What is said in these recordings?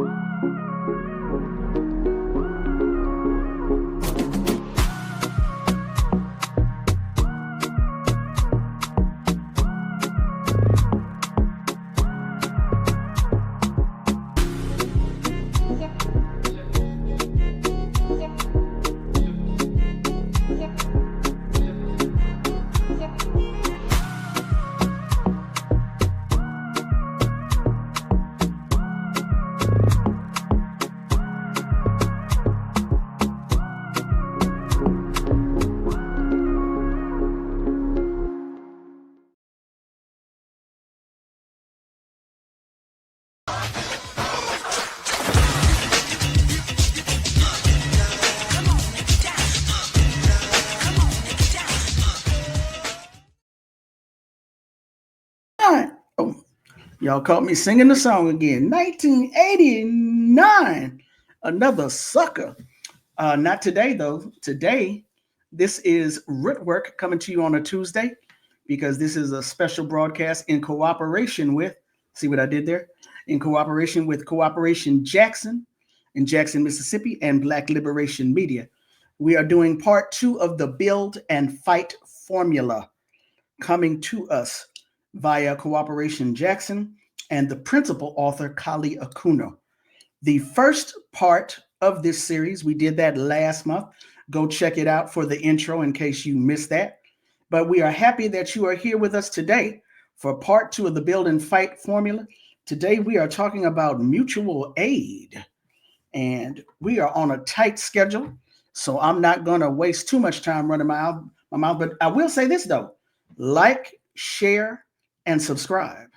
Oh, y'all caught me singing the song again. 1989, another sucker. Not today, though. Today, this is Rootwork coming to you on a Tuesday because this is a special broadcast in cooperation with, see what I did there? In cooperation with Cooperation Jackson in Jackson, Mississippi, and Black Liberation Media. We are doing part 2 of the Build and Fight formula coming to us via Cooperation Jackson and the principal author, Kali Akuno. The first part of this series, we did that last month. Go check it out for the intro in case you missed that. But we are happy that you are here with us today for part 2 of the Build and Fight formula. Today, we are talking about mutual aid. And we are on a tight schedule, so I'm not going to waste too much time running my mouth. But I will say this, though. Like, share, and subscribe.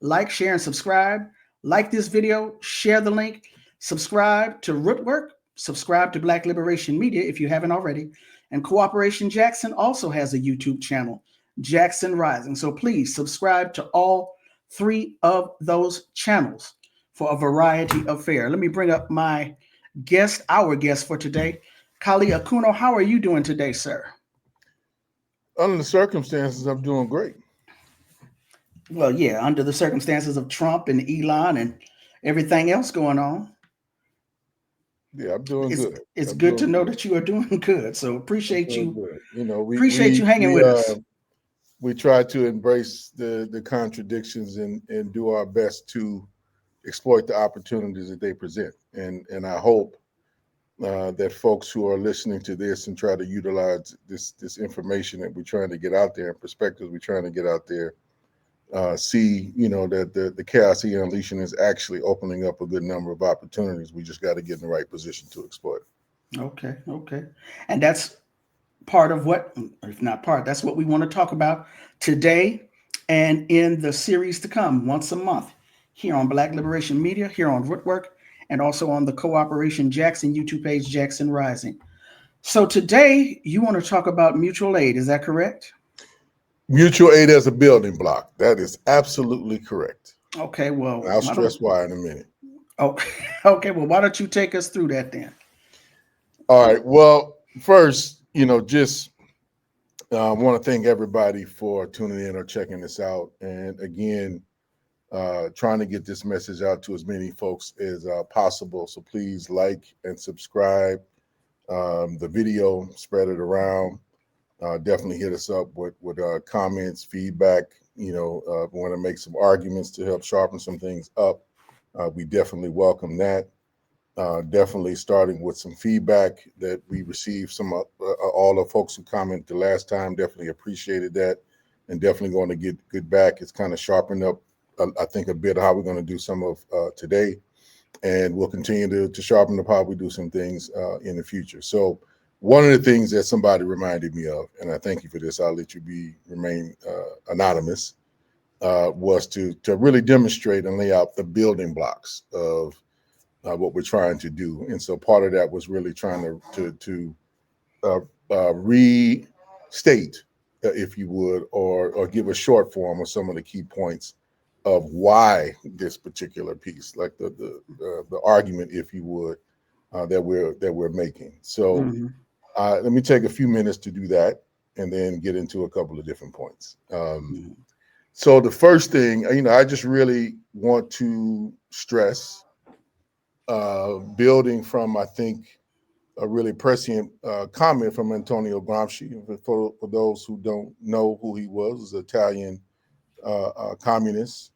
Like, share, and subscribe. Like this video, share the link, subscribe to Rootwork, subscribe to Black Liberation Media if you haven't already. And Cooperation Jackson also has a YouTube channel, Jackson Rising. So please subscribe to all 3 of those channels for a variety of fare. Let me bring up my guest, our guest for today, Kali Akuno. How are you doing today, sir? Under the circumstances, I'm doing great. Well, yeah, under the circumstances of Trump and Elon and everything else going on. Yeah, I'm doing good. It's good to know that you are doing good. So appreciate you. Good. You know, we appreciate you hanging with us. We try to embrace the contradictions and do our best to exploit the opportunities that they present. And I hope that folks who are listening to this and try to utilize this information that we're trying to get out there and perspectives we're trying to get out there, see, that the chaos he unleashing is actually opening up a good number of opportunities. We just got to get in the right position to exploit. Okay. And that's part of what, if not part, that's what we want to talk about today and in the series to come once a month here on Black Liberation Media, here on Rootwork, and also on the Cooperation Jackson YouTube page, Jackson Rising. So today you want to talk about mutual aid, is that correct? Mutual aid as a building block. That is absolutely correct. Okay, well, I'll stress why in a minute. Okay, well, why don't you take us through that then? All right. Well, first, just want to thank everybody for tuning in or checking this out. And again, trying to get this message out to as many folks as possible. So please like and subscribe the video, spread it around. Definitely hit us up with comments, feedback. We want to make some arguments to help sharpen some things up. We definitely welcome that. Definitely starting with some feedback that we received. All the folks who commented the last time definitely appreciated that, and definitely going to get good back. It's kind of sharpened up, I think, a bit of how we're going to do some of today, and we'll continue to sharpen up how we do some things in the future. So one of the things that somebody reminded me of, and I thank you for this, I'll let you remain anonymous, was to really demonstrate and lay out the building blocks of what we're trying to do. And so part of that was really trying to restate, if you would, or give a short form of some of the key points of why this particular piece, like the argument, if you would, that we're making. So let me take a few minutes to do that and then get into a couple of different points. So the first thing, I just really want to stress building from, I think, a really prescient comment from Antonio Gramsci. For those who don't know who he was an Italian communist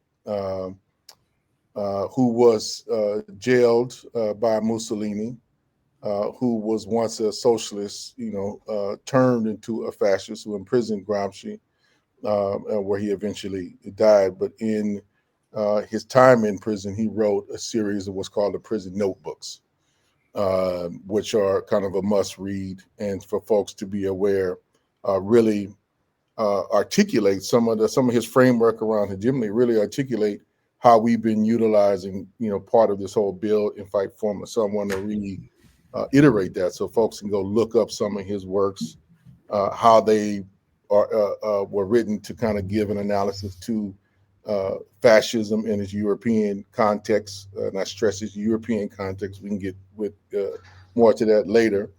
who was jailed by Mussolini, who was once a socialist, turned into a fascist, who imprisoned Gramsci, where he eventually died. But in his time in prison, he wrote a series of what's called the prison notebooks, which are kind of a must read, and for folks to be aware, really articulate some of his framework around hegemony, really articulate how we've been utilizing, part of this whole build and fight formula. So I want to reiterate that so folks can go look up some of his works, how they were written to kind of give an analysis to fascism in its European context. And I stress its European context. We can get with more to that later.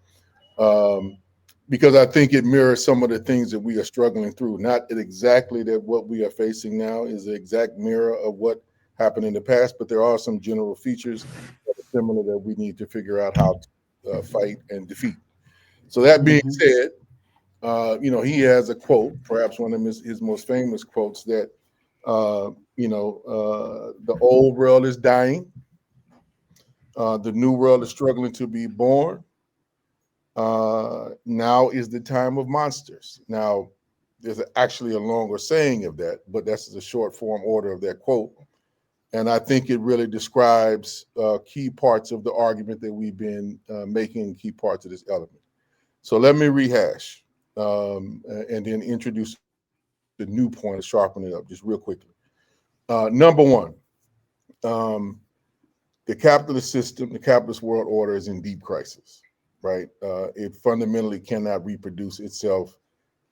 Because I think it mirrors some of the things that we are struggling through. Not exactly that what we are facing now is the exact mirror of what happened in the past, but there are some general features that are similar that we need to figure out how to fight and defeat. So that being said, he has a quote, perhaps one of his most famous quotes, that the old world is dying, the new world is struggling to be born. Now is the time of monsters. Now, there's actually a longer saying of that, but that's the short form order of that quote. And I think it really describes key parts of the argument that we've been making, key parts of this element. So let me rehash and then introduce the new point and sharpen it up just real quickly. Number one, the capitalist system, the capitalist world order is in deep crisis, right? It fundamentally cannot reproduce itself,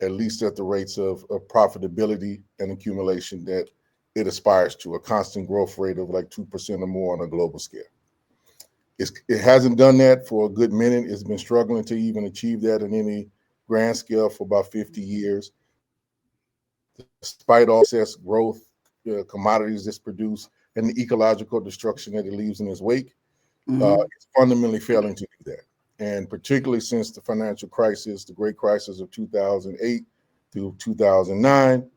at least at the rates of profitability and accumulation that it aspires to, a constant growth rate of like 2% or more on a global scale. It hasn't done that for a good minute. It's been struggling to even achieve that in any grand scale for about 50 years. Despite all excess growth, commodities that's produced, and the ecological destruction that it leaves in its wake, it's fundamentally failing to do that. And particularly since the financial crisis, the great crisis of 2008 through 2009,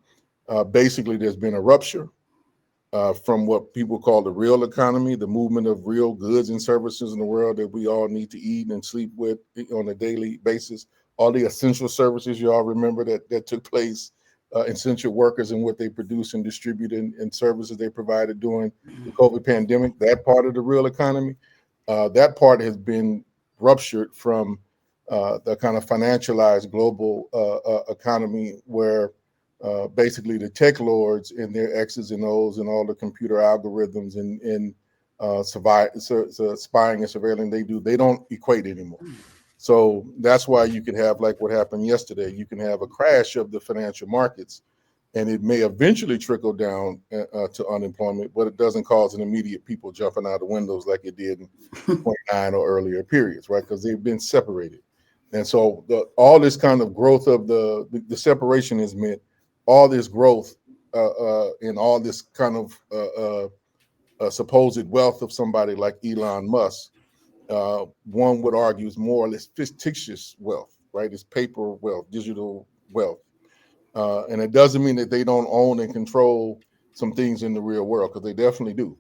basically there's been a rupture from what people call the real economy, the movement of real goods and services in the world that we all need to eat and sleep with on a daily basis. All the essential services, you all remember that took place, essential workers and what they produce and distribute and services they provided during the COVID pandemic, that part of the real economy, that part has been ruptured from the kind of financialized global economy where basically the tech lords and their X's and O's and all the computer algorithms and spying and surveilling they don't equate anymore. So that's why you could have, like what happened yesterday, you can have a crash of the financial markets, and it may eventually trickle down to unemployment, but it doesn't cause an immediate people jumping out of windows like it did in 29 or earlier periods, right? Because they've been separated. And so all this kind of growth of the separation has meant all this growth and all this kind of supposed wealth of somebody like Elon Musk, one would argue is more or less fictitious wealth, right? It's paper wealth, digital wealth. And it doesn't mean that they don't own and control some things in the real world, because they definitely do.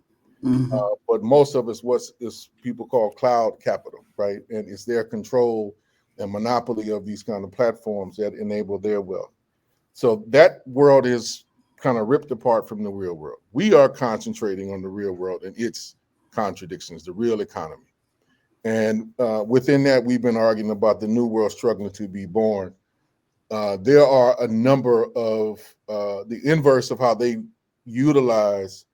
But most of it's what is people call cloud capital, right? And it's their control and monopoly of these kind of platforms that enable their wealth. So that world is kind of ripped apart from the real world. We are concentrating on the real world and its contradictions, the real economy. And within that, we've been arguing about the new world struggling to be born. There are a number of the inverse of how they utilize,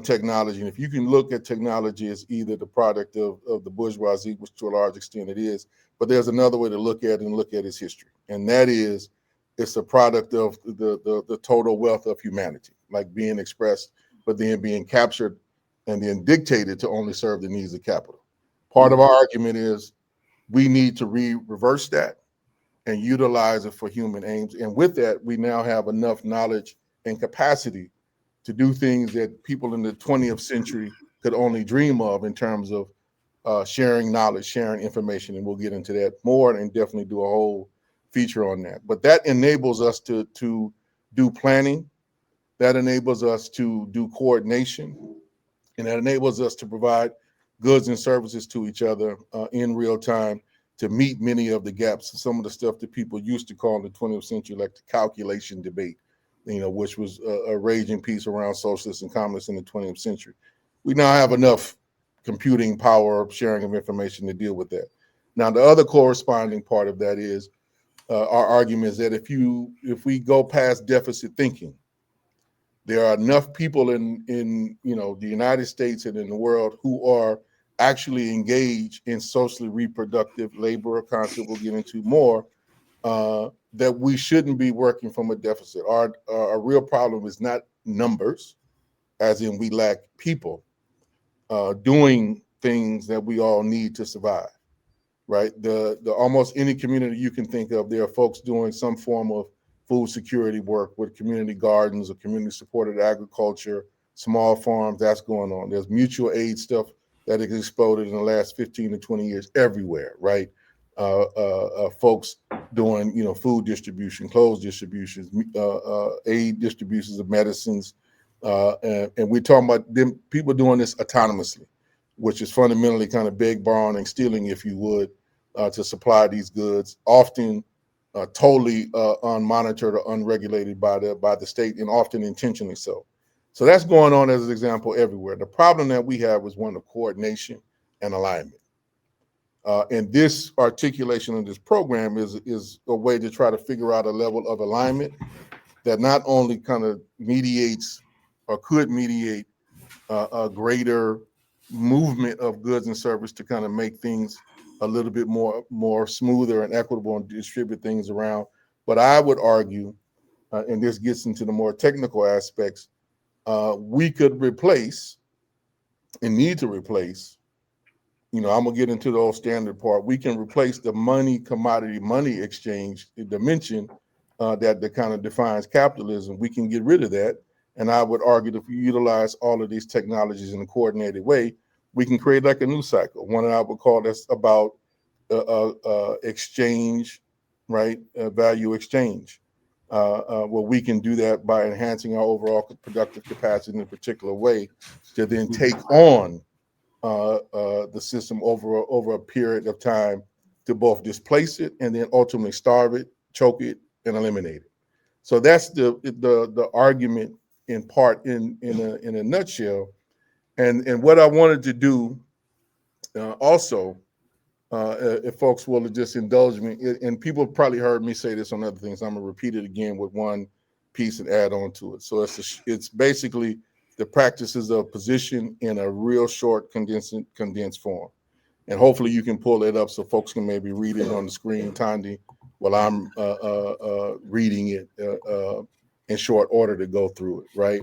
technology. And if you can look at technology as either the product of the bourgeoisie, which to a large extent it is, but there's another way to look at it and look at its history. And that is, it's a product of the total wealth of humanity, like being expressed, but then being captured and then dictated to only serve the needs of capital. Part of our argument is we need to reverse that and utilize it for human aims. And with that, we now have enough knowledge and capacity to do things that people in the 20th century could only dream of in terms of sharing knowledge, sharing information, and we'll get into that more and definitely do a whole feature on that. But that enables us to do planning, that enables us to do coordination, and that enables us to provide goods and services to each other in real time to meet many of the gaps, some of the stuff that people used to call in the 20th century, like the calculation debate, which was a raging piece around socialists and communists in the 20th century. We now have enough computing power, sharing of information to deal with that. Now, the other corresponding part of that is our argument is that if we go past deficit thinking, there are enough people in the United States and in the world who are actually engaged in socially reproductive labor, a concept we'll get into more, that we shouldn't be working from a deficit. Our real problem is not numbers, as in we lack people doing things that we all need to survive, right? The almost any community you can think of, there are folks doing some form of food security work with community gardens or community supported agriculture, small farms, that's going on. There's mutual aid stuff that has exploded in the last 15 to 20 years everywhere, right? Folks doing, food distribution, clothes distributions, aid distributions of medicines. And we're talking about them, people doing this autonomously, which is fundamentally kind of beg, borrowing, and stealing, if you would, to supply these goods, often totally unmonitored or unregulated by the state, and often intentionally so. So that's going on as an example everywhere. The problem that we have is one of coordination and alignment. And this articulation of this program is a way to try to figure out a level of alignment that not only kind of mediates or could mediate a greater movement of goods and service to kind of make things a little bit more smoother and equitable and distribute things around. But I would argue, and this gets into the more technical aspects, we could replace and need to replace, I'm gonna get into the old standard part. We can replace the commodity money exchange dimension that kind of defines capitalism. We can get rid of that. And I would argue that if we utilize all of these technologies in a coordinated way, we can create like a new cycle. One that I would call that's about exchange, right? Value exchange, where we can do that by enhancing our overall productive capacity in a particular way to then take on the system over a period of time to both displace it and then ultimately starve it, choke it, and eliminate it. So that's the argument in part in a nutshell. And what I wanted to do also, if folks will just indulge me, and people probably heard me say this on other things, I'm gonna repeat it again with one piece and add on to it. So it's basically the practices of position in a real short condensed form. And hopefully you can pull it up so folks can maybe read it on the screen, Thandi, while I'm reading it in short order to go through it, right?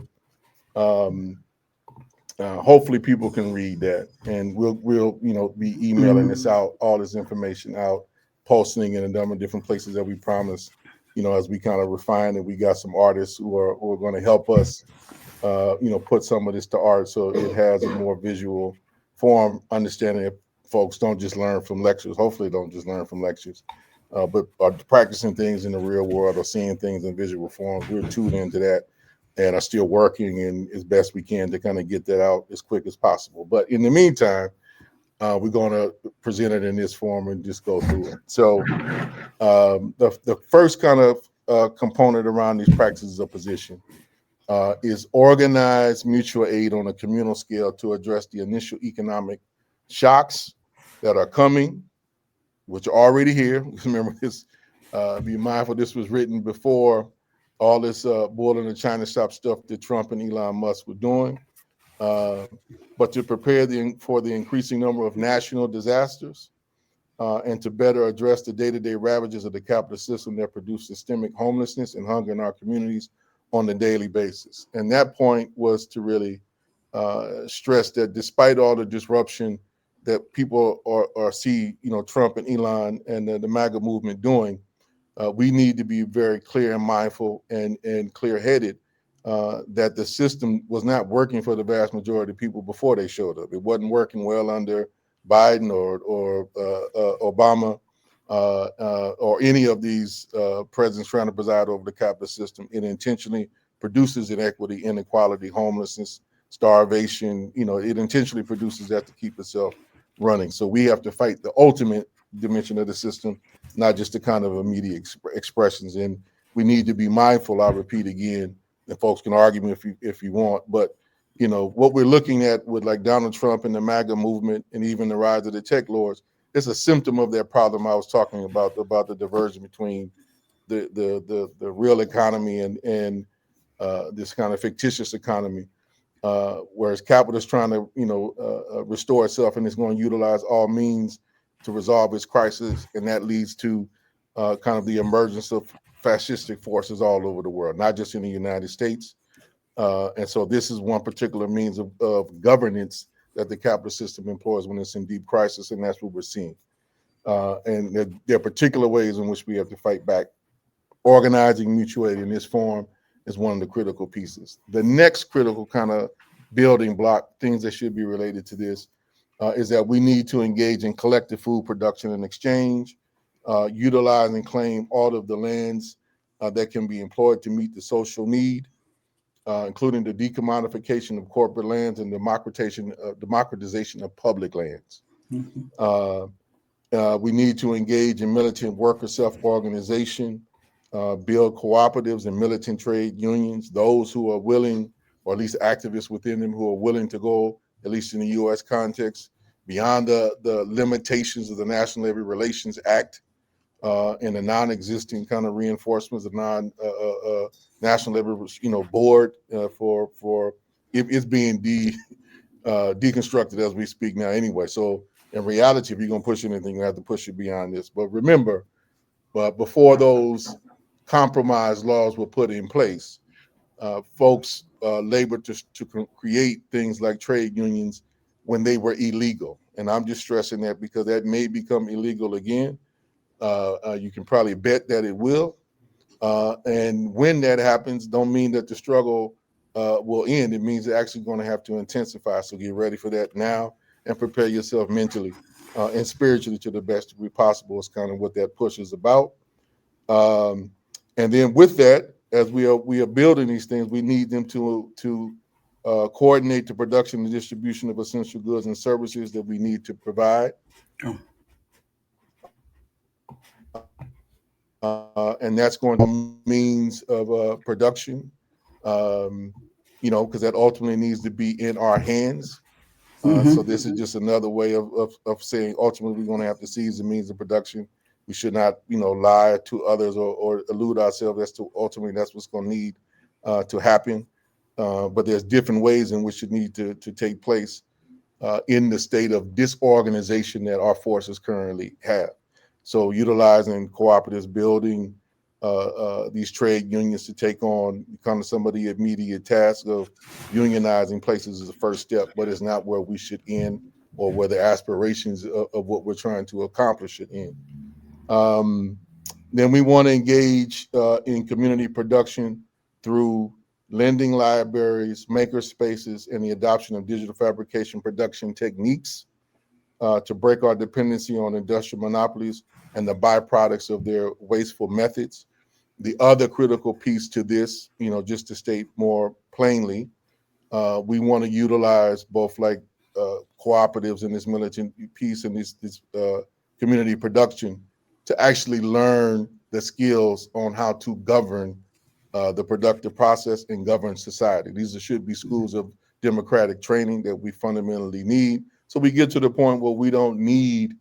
Hopefully people can read that, and we'll be emailing this out, all this information out, posting in a number of different places that we promise, as we kind of refine it. We got some artists who are going to help us, put some of this to art so it has a more visual form, understanding if folks don't just learn from lectures, hopefully don't just learn from lectures, but are practicing things in the real world or seeing things in visual form. We're tuned into that and are still working and as best we can to kind of get that out as quick as possible. But in the meantime, we're going to present it in this form and just go through it. So the first kind of component around these practices of position is organized mutual aid on a communal scale to address the initial economic shocks that are coming, which are already here. Remember this, be mindful this was written before all this boiling the China shop stuff that Trump and Elon Musk were doing, but to prepare for the increasing number of national disasters and to better address the day-to-day ravages of the capitalist system that produce systemic homelessness and hunger in our communities on a daily basis. And that point was to really stress that despite all the disruption that people see, Trump and Elon and the MAGA movement doing, we need to be very clear and mindful and clear-headed that the system was not working for the vast majority of people before they showed up. It wasn't working well under Biden or Obama or any of these presidents trying to preside over the capitalist system. It intentionally produces inequity, inequality, homelessness, starvation. It intentionally produces that to keep itself running. So we have to fight the ultimate dimension of the system, not just the kind of immediate expressions. And we need to be mindful. I repeat again, and folks can argue me if you want, but what we're looking at with like Donald Trump and the MAGA movement and even the rise of the tech lords, it's a symptom of that problem I was talking about the diversion between the real economy and this kind of fictitious economy, whereas capital is trying to restore itself, and it's going to utilize all means to resolve its crisis, and that leads to kind of the emergence of fascistic forces all over the world, not just in the United States. And so this is one particular means of governance that the capitalist system employs when it's in deep crisis, and that's what we're seeing. And there are particular ways in which we have to fight back. Organizing mutual aid in this form is one of the critical pieces. The next critical kind of building block, things that should be related to this, is that we need to engage in collective food production and exchange, utilize and claim all of the lands that can be employed to meet the social need, including the decommodification of corporate lands and democratization of public lands. We need to engage in militant worker self-organization, build cooperatives and militant trade unions, those who are willing, or at least activists within them who are willing to go, at least in the U.S. context, beyond the limitations of the National Labor Relations Act and the non-existing kind of reinforcements of National Labor Board for it's being deconstructed as we speak now anyway. So in reality, if you're going to push anything, you have to push it beyond this. But remember, before those compromise laws were put in place, folks labored to create things like trade unions when they were illegal. And I'm just stressing that because that may become illegal again. You can probably bet that it will. And when that happens, don't mean that the struggle will end. It means it's actually going to have to intensify. So get ready for that now and prepare yourself mentally and spiritually to the best degree possible is kind of what that push is about. And then with that, as we are building these things, we need them to coordinate the production and distribution of essential goods and services that we need to provide. And that's going to be means of production, because that ultimately needs to be in our hands. So this is just another way of saying ultimately we're going to have to seize the means of production. We should not, lie to others or elude ourselves as to ultimately that's what's going to need to happen. But there's different ways in which it needs to take place in the state of disorganization that our forces currently have. So utilizing cooperatives, building these trade unions to take on kind of some of the immediate tasks of unionizing places is the first step, but it's not where we should end or where the aspirations of what we're trying to accomplish should end. Then we want to engage in community production through lending libraries, maker spaces, and the adoption of digital fabrication production techniques to break our dependency on industrial monopolies and the byproducts of their wasteful methods. The other critical piece to this, just to state more plainly, we want to utilize both like cooperatives in this militant piece and this community production to actually learn the skills on how to govern the productive process and govern society. These should be schools of democratic training that we fundamentally need. So we get to the point where we don't need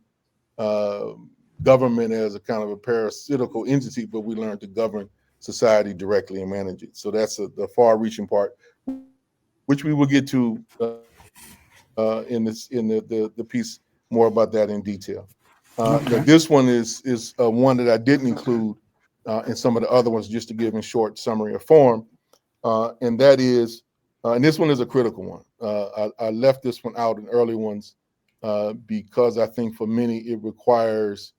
government as a kind of a parasitical entity, but we learn to govern society directly and manage it. So that's the far-reaching part, which we will get to in the piece more about that in detail. Okay. This one is one that I didn't include in some of the other ones, just to give in short summary or form, and that is, and this one is a critical one. I left this one out in early ones because I think for many it requires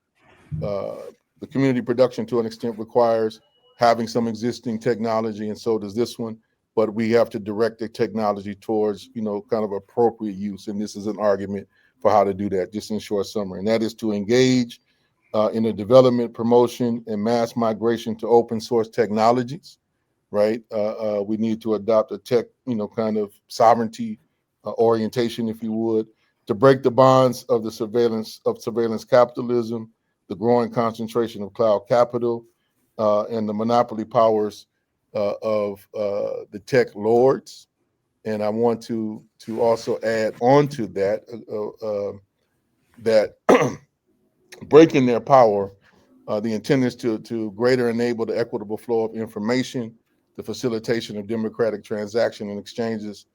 the community production to an extent requires having some existing technology, and so does this one. But we have to direct the technology towards kind of appropriate use, and this is an argument for how to do that, just in short summary. And that is to engage in the development, promotion, and mass migration to open source technologies, right? We need to adopt a tech, kind of sovereignty orientation, if you would, to break the bonds of the surveillance capitalism, the growing concentration of cloud capital, and the monopoly powers of the tech lords. And I want to also add on to that that breaking their power, the intent is to greater enable the equitable flow of information, the facilitation of democratic transaction and exchanges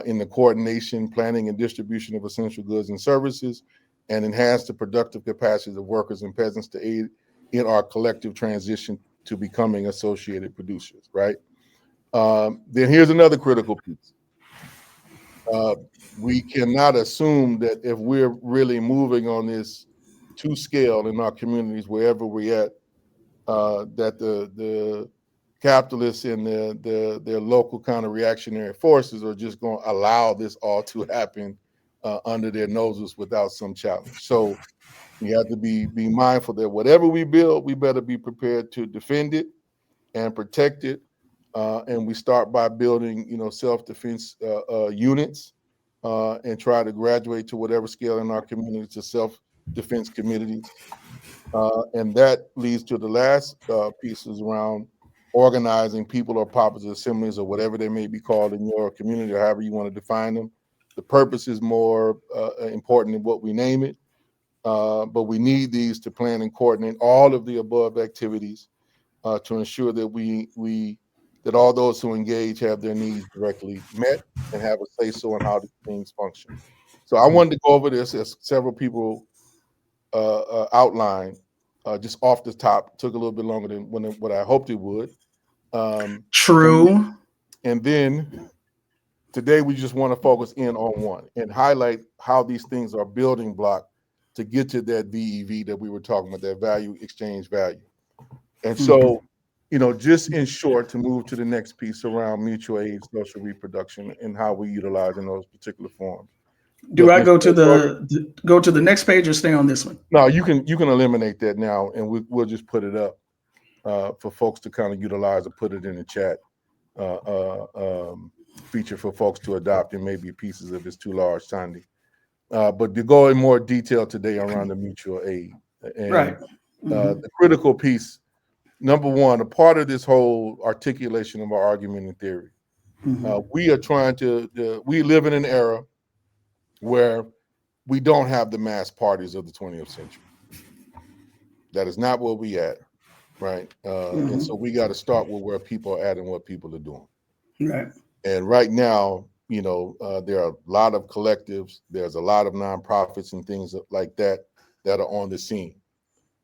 in the coordination, planning, and distribution of essential goods and services, and enhance the productive capacities of workers and peasants to aid in our collective transition to becoming associated producers, right? Then here's another critical piece. We cannot assume that if we're really moving on this to scale in our communities, wherever we're at, that the capitalists and their local kind of reactionary forces are just going to allow this all to happen under their noses without some challenge. So we have to be mindful that whatever we build, we better be prepared to defend it and protect it. And we start by building, self-defense units and try to graduate to whatever scale in our community to self-defense communities. And that leads to the last pieces around organizing people or populist assemblies or whatever they may be called in your community or however you want to define them. The purpose is more important than what we name it, but we need these to plan and coordinate all of the above activities to ensure that that all those who engage have their needs directly met and have a say-so on how these things function. So I wanted to go over this as several people outlined just off the top. Took a little bit longer than what I hoped it would. True. And then today we just want to focus in on one and highlight how these things are building block to get to that VEV that we were talking about, that value exchange value. And so, just in short, to move to the next piece around mutual aid, social reproduction, and how we utilize in those particular forms. Do I go to the next page or stay on this one? No, you can eliminate that now, and we'll just put it up for folks to kind of utilize or put it in the chat feature for folks to adopt, and maybe pieces if it's too large, Thandi. But to go in more detail today around the mutual aid, and right. The critical piece. Number one, a part of this whole articulation of our argument and theory, we are trying we live in an era where we don't have the mass parties of the 20th century. That is not where we at, right? And so we got to start with where people are at and what people are doing. Right. And right now, there are a lot of collectives, there's a lot of nonprofits and things like that are on the scene.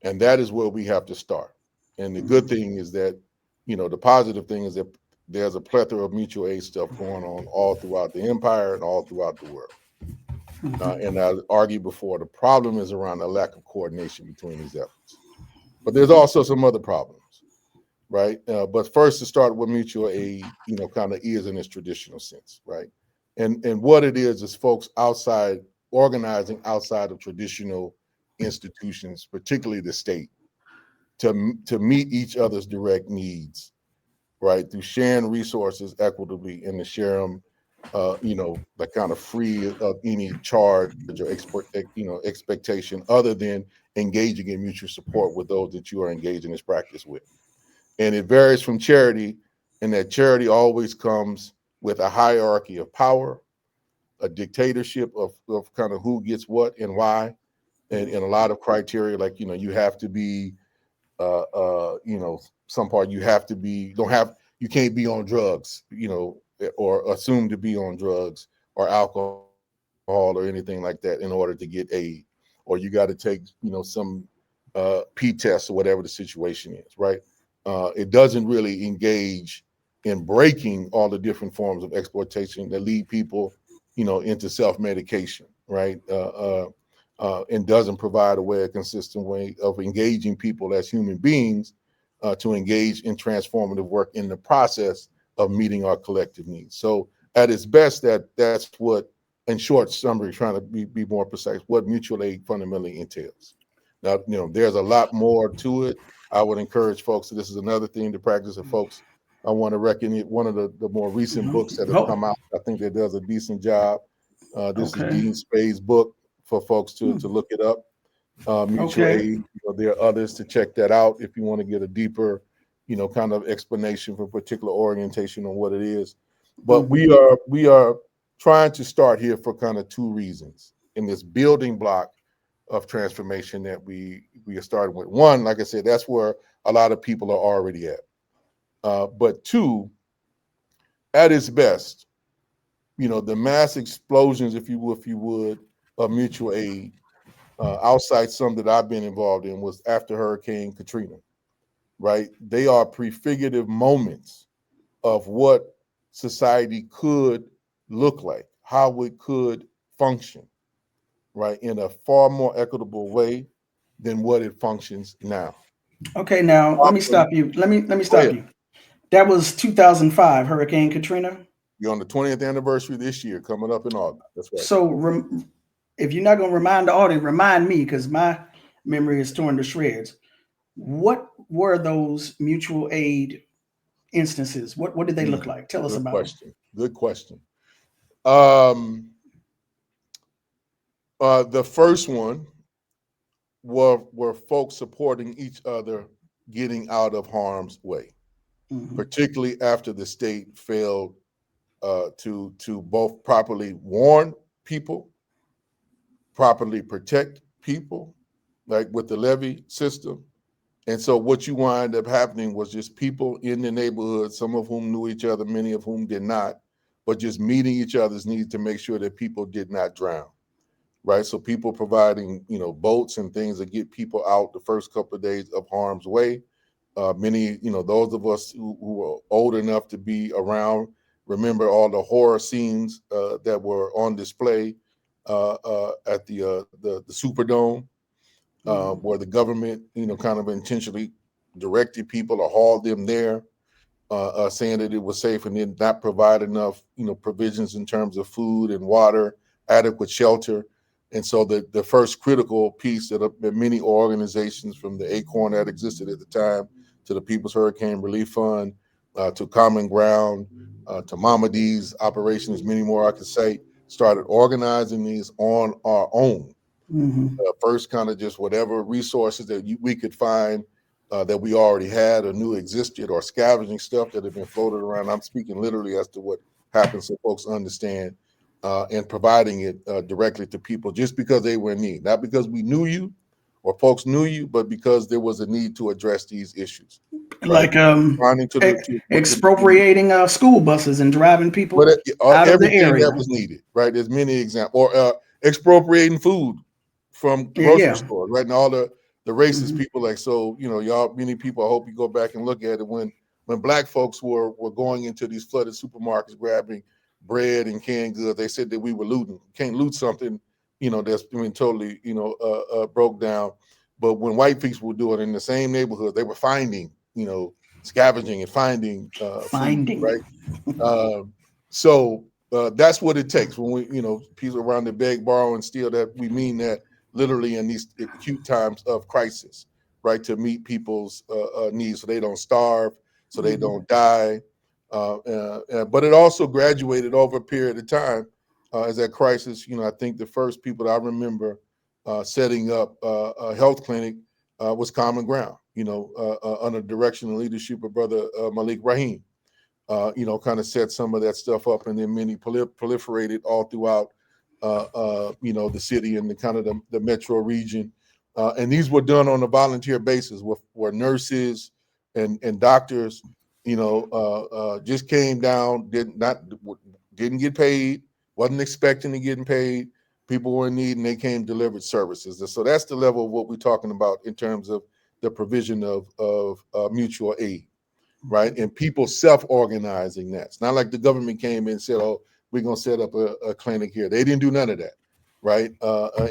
And that is where we have to start. And the good thing is that, the positive thing is that there's a plethora of mutual aid stuff going on all throughout the empire and all throughout the world. And I argued before, the problem is around the lack of coordination between these efforts. But there's also some other problems, right? But first, to start with mutual aid, kind of is in its traditional sense, right? And what it is folks organizing outside of traditional institutions, particularly the state, to meet each other's direct needs, right? Through sharing resources equitably and to share them, like kind of free of any charge or expectation other than engaging in mutual support with those that you are engaged in this practice with. And it varies from charity, and that charity always comes with a hierarchy of power, a dictatorship of kind of who gets what and why, and a lot of criteria, like, you have to be some part you have to be, you can't be on drugs, or assume to be on drugs or alcohol or anything like that in order to get aid, or you got to take, some P tests or whatever the situation is, right? It doesn't really engage in breaking all the different forms of exploitation that lead people, into self-medication, right? And doesn't provide a consistent way of engaging people as human beings to engage in transformative work in the process of meeting our collective needs. So at its best, that's what in short summary, trying to be more precise, what mutual aid fundamentally entails. Now, there's a lot more to it. I would encourage folks, this is another thing to practice, and folks, I want to recognize one of the more recent books that have come out. I think that does a decent job. This is Dean Spade's book for folks to look it up. Mutual aid. There are others to check that out if you want to get a deeper, kind of explanation for particular orientation on what it is. But we are trying to start here for kind of two reasons in this building block of transformation that we are starting with. One, like I said, that's where a lot of people are already at. But two, at its best, the mass explosions, if you would, of mutual aid outside some that I've been involved in was after Hurricane Katrina, right? They are prefigurative moments of what society could look like, how it could function, right, in a far more equitable way than what it functions now. Okay, now let me stop you. Let me stop you. That was 2005, Hurricane Katrina. You're on the 20th anniversary this year, coming up in August. That's right. So if you're not going to remind the audience, remind me, because my memory is torn to shreds. What were those mutual aid instances? What did they look like? Tell us about them. Good question. The first one were folks supporting each other getting out of harm's way, particularly after the state failed to both properly warn people, properly protect people, like with the levee system. And so what you wind up happening was just people in the neighborhood, some of whom knew each other, many of whom did not, but just meeting each other's needs to make sure that people did not drown, right? So people providing, boats and things that get people out the first couple of days of harm's way. Many, those of us who are old enough to be around remember all the horror scenes that were on display at the Superdome, where the government, kind of intentionally directed people to haul them there, saying that it was safe, and did not provide enough, provisions in terms of food and water, adequate shelter. And so the first critical piece that many organizations, from the ACORN that existed at the time, to the People's Hurricane Relief Fund, to Common Ground, to Mama D's operations, many more I could say, started organizing these on our own. First, kind of just whatever resources that we could find that we already had or knew existed, or scavenging stuff that had been floated around. I'm speaking literally as to what happens so folks understand, and providing it directly to people just because they were in need, not because we knew you or folks knew you, but because there was a need to address these issues. Like expropriating school buses and driving people out of the area. That was needed, right? There's many examples. Or expropriating food from grocery stores, right? And all the racist people, like, so, y'all, many people, I hope you go back and look at it, when Black folks were going into these flooded supermarkets grabbing bread and canned goods, they said that we were looting. You can't loot something, that's been totally, broke down. But when white people were doing it in the same neighborhood, they were finding, scavenging and finding food, right? So that's what it takes when we, people around the beg, borrow, and steal, that we mean that literally in these acute times of crisis, right? To meet people's needs so they don't starve, so they don't die. But it also graduated over a period of time as that crisis. I think the first people that I remember setting up a health clinic was Common Ground, under the direction and leadership of Brother Malik Rahim. Kind of set some of that stuff up, and then many proliferated all throughout, the city and the kind of the metro region. And these were done on a volunteer basis, where nurses and doctors, just came down, didn't get paid, wasn't expecting to get paid. People were in need, and they came, delivered services. And so that's the level of what we're talking about in terms of the provision of mutual aid. Right. And people self-organizing that. It's not like the government came in and said, oh, we're going to set up a clinic here. They didn't do none of that. Right.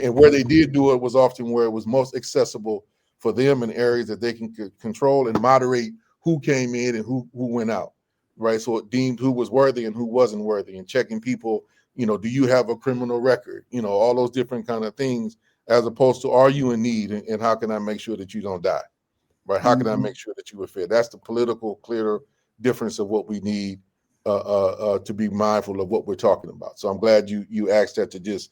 And where they did do it was often where it was most accessible for them, in areas that they can control and moderate who came in and who went out. Right. So it deemed who was worthy and who wasn't worthy, and checking people Do you have a criminal record? All those different kind of things, as opposed to, are you in need, and how can I make sure that you don't die? Right? How can I make sure that you are fed? That's the political, clear difference of what we need to be mindful of what we're talking about. So I'm glad you asked that to just,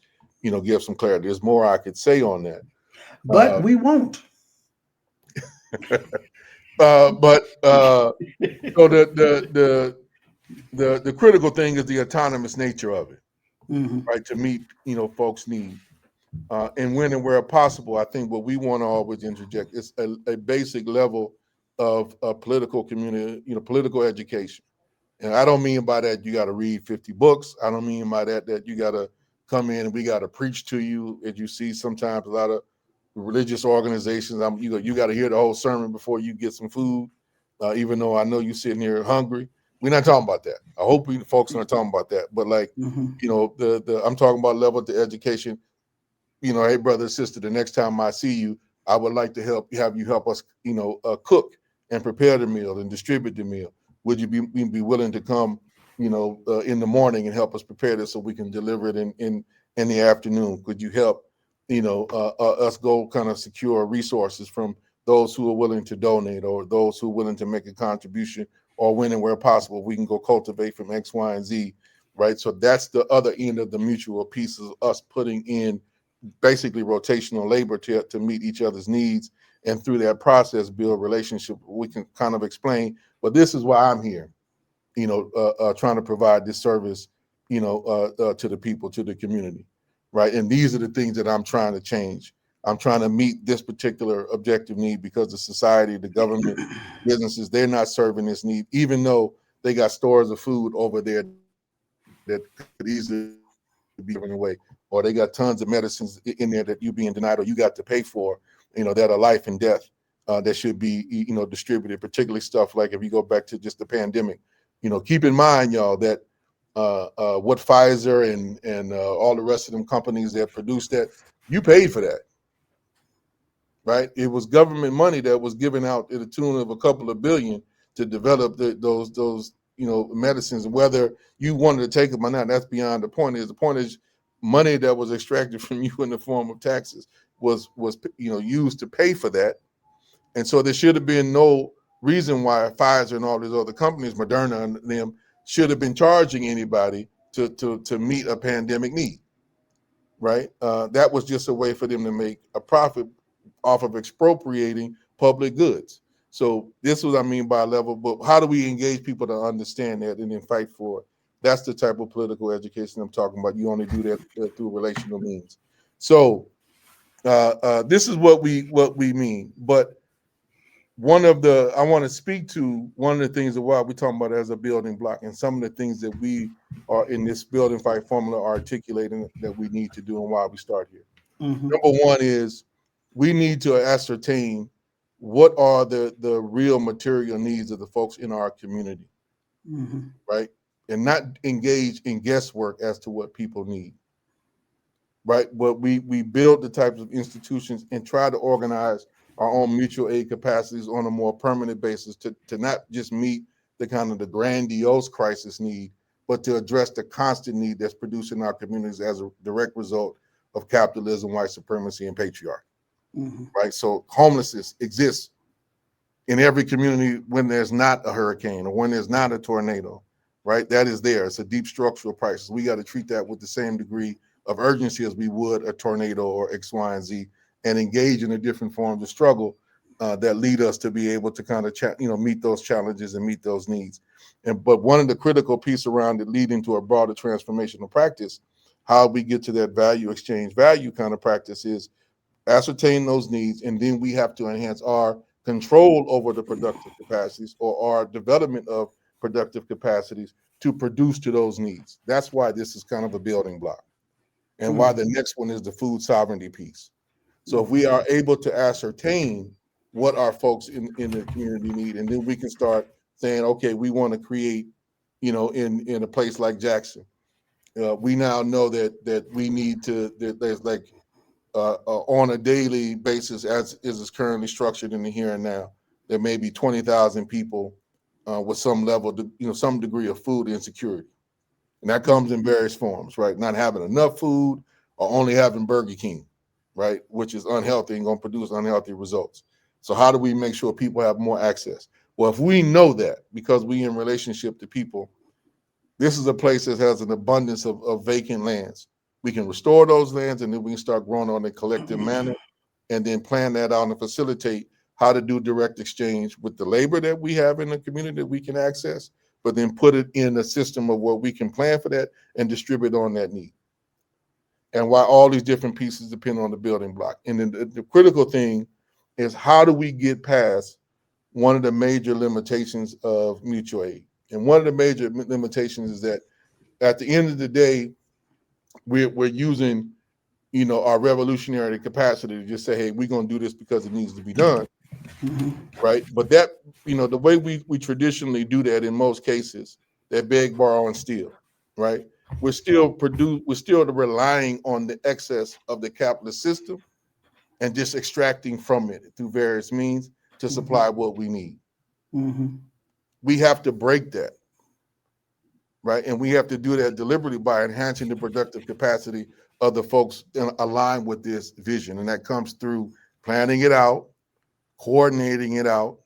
give some clarity. There's more I could say on that. But we won't. So the critical thing is the autonomous nature of it, right? To meet, folks' need. And when and where possible, I think what we want to always interject is a basic level of political community, political education. And I don't mean by that you got to read 50 books. I don't mean by that you got to come in and we got to preach to you. As you see sometimes a lot of religious organizations, you got to hear the whole sermon before you get some food, even though I know you're sitting here hungry. We're not talking about that. I hope folks are not talking about that. But I'm talking about level to education. Hey, brother, sister, the next time I see you, I would like to have you help us, cook and prepare the meal and distribute the meal. Would you be willing to come, in the morning and help us prepare this so we can deliver it in the afternoon? Could you help, us go kind of secure resources from those who are willing to donate or those who are willing to make a contribution, or when and where possible, we can go cultivate from X, Y, and Z, right? So that's the other end of the mutual piece, of us putting in basically rotational labor to meet each other's needs, and through that process build relationship. We can kind of explain, but this is why I'm here, trying to provide this service, to the people, to the community, right? And these are the things that I'm trying to change. I'm trying to meet this particular objective need because the society, the government, businesses, they're not serving this need, even though they got stores of food over there that could easily be given away, or they got tons of medicines in there that you being denied or you got to pay for, that are life and death, that should be, distributed, particularly stuff like, if you go back to just the pandemic, keep in mind, y'all, that what Pfizer and all the rest of them companies that produced that, you paid for that, right? It was government money that was given out to the tune of a couple of billion to develop those medicines. Whether you wanted to take them or not, that's beyond the point. The point is money that was extracted from you in the form of taxes was used to pay for that. And so there should have been no reason why Pfizer and all these other companies, Moderna and them, should have been charging anybody to meet a pandemic need, right? That was just a way for them to make a profit off of expropriating public goods. So this is what I mean by level, but how do we engage people to understand that and then fight for it? That's the type of political education I'm talking about. You only do that through relational means. So this is what we mean. But I want to speak to one of the things that we're talking about as a building block, and some of the things that we are in this building fight formula are articulating that we need to do and why we start here. Number one is we need to ascertain what are the real material needs of the folks in our community, right? And not engage in guesswork as to what people need, right? But we build the types of institutions and try to organize our own mutual aid capacities on a more permanent basis to not just meet the kind of the grandiose crisis need, but to address the constant need that's produced in our communities as a direct result of capitalism, white supremacy, and patriarchy, right? So homelessness exists in every community when there's not a hurricane or when there's not a tornado, right? That is there. It's a deep structural crisis. We got to treat that with the same degree of urgency as we would a tornado or X, Y, and Z, and engage in the different forms of struggle that lead us to be able to kind of meet those challenges and meet those needs. But one of the critical pieces around it leading to a broader transformational practice, how we get to that value exchange value kind of practice, is ascertain those needs, and then we have to enhance our control over the productive capacities or our development of productive capacities to produce to those needs. That's why this is kind of a building block, and why the next one is the food sovereignty piece. So if we are able to ascertain what our folks in the community need, and then we can start saying, okay, we want to create, in a place like Jackson, we now know that we need to, that there's like on a daily basis, as is currently structured in the here and now, there may be 20,000 people with some level, some degree of food insecurity, And that comes in various forms, right? Not having enough food or only having Burger King, right? Which is unhealthy and going to produce unhealthy results. So how do we make sure people have more access? Well, if we know that because we in relationship to people, this is a place that has an abundance of vacant lands. We can restore those lands and then we can start growing on a collective manner and then plan that out and facilitate how to do direct exchange with the labor that we have in the community that we can access, but then put it in a system of where we can plan for that and distribute on that need. And why all these different pieces depend on the building block. And then the critical thing is how do we get past one of the major limitations of mutual aid? And one of the major limitations is that at the end of the day, we're using, our revolutionary capacity to just say, hey, we're going to do this because it needs to be done, right? But that, the way we traditionally do that in most cases, that beg, borrow, and steal, right? We're still relying on the excess of the capitalist system and just extracting from it through various means to supply what we need. We have to break that, right? And we have to do that deliberately by enhancing the productive capacity of the folks aligned with this vision. And that comes through planning it out, coordinating it out,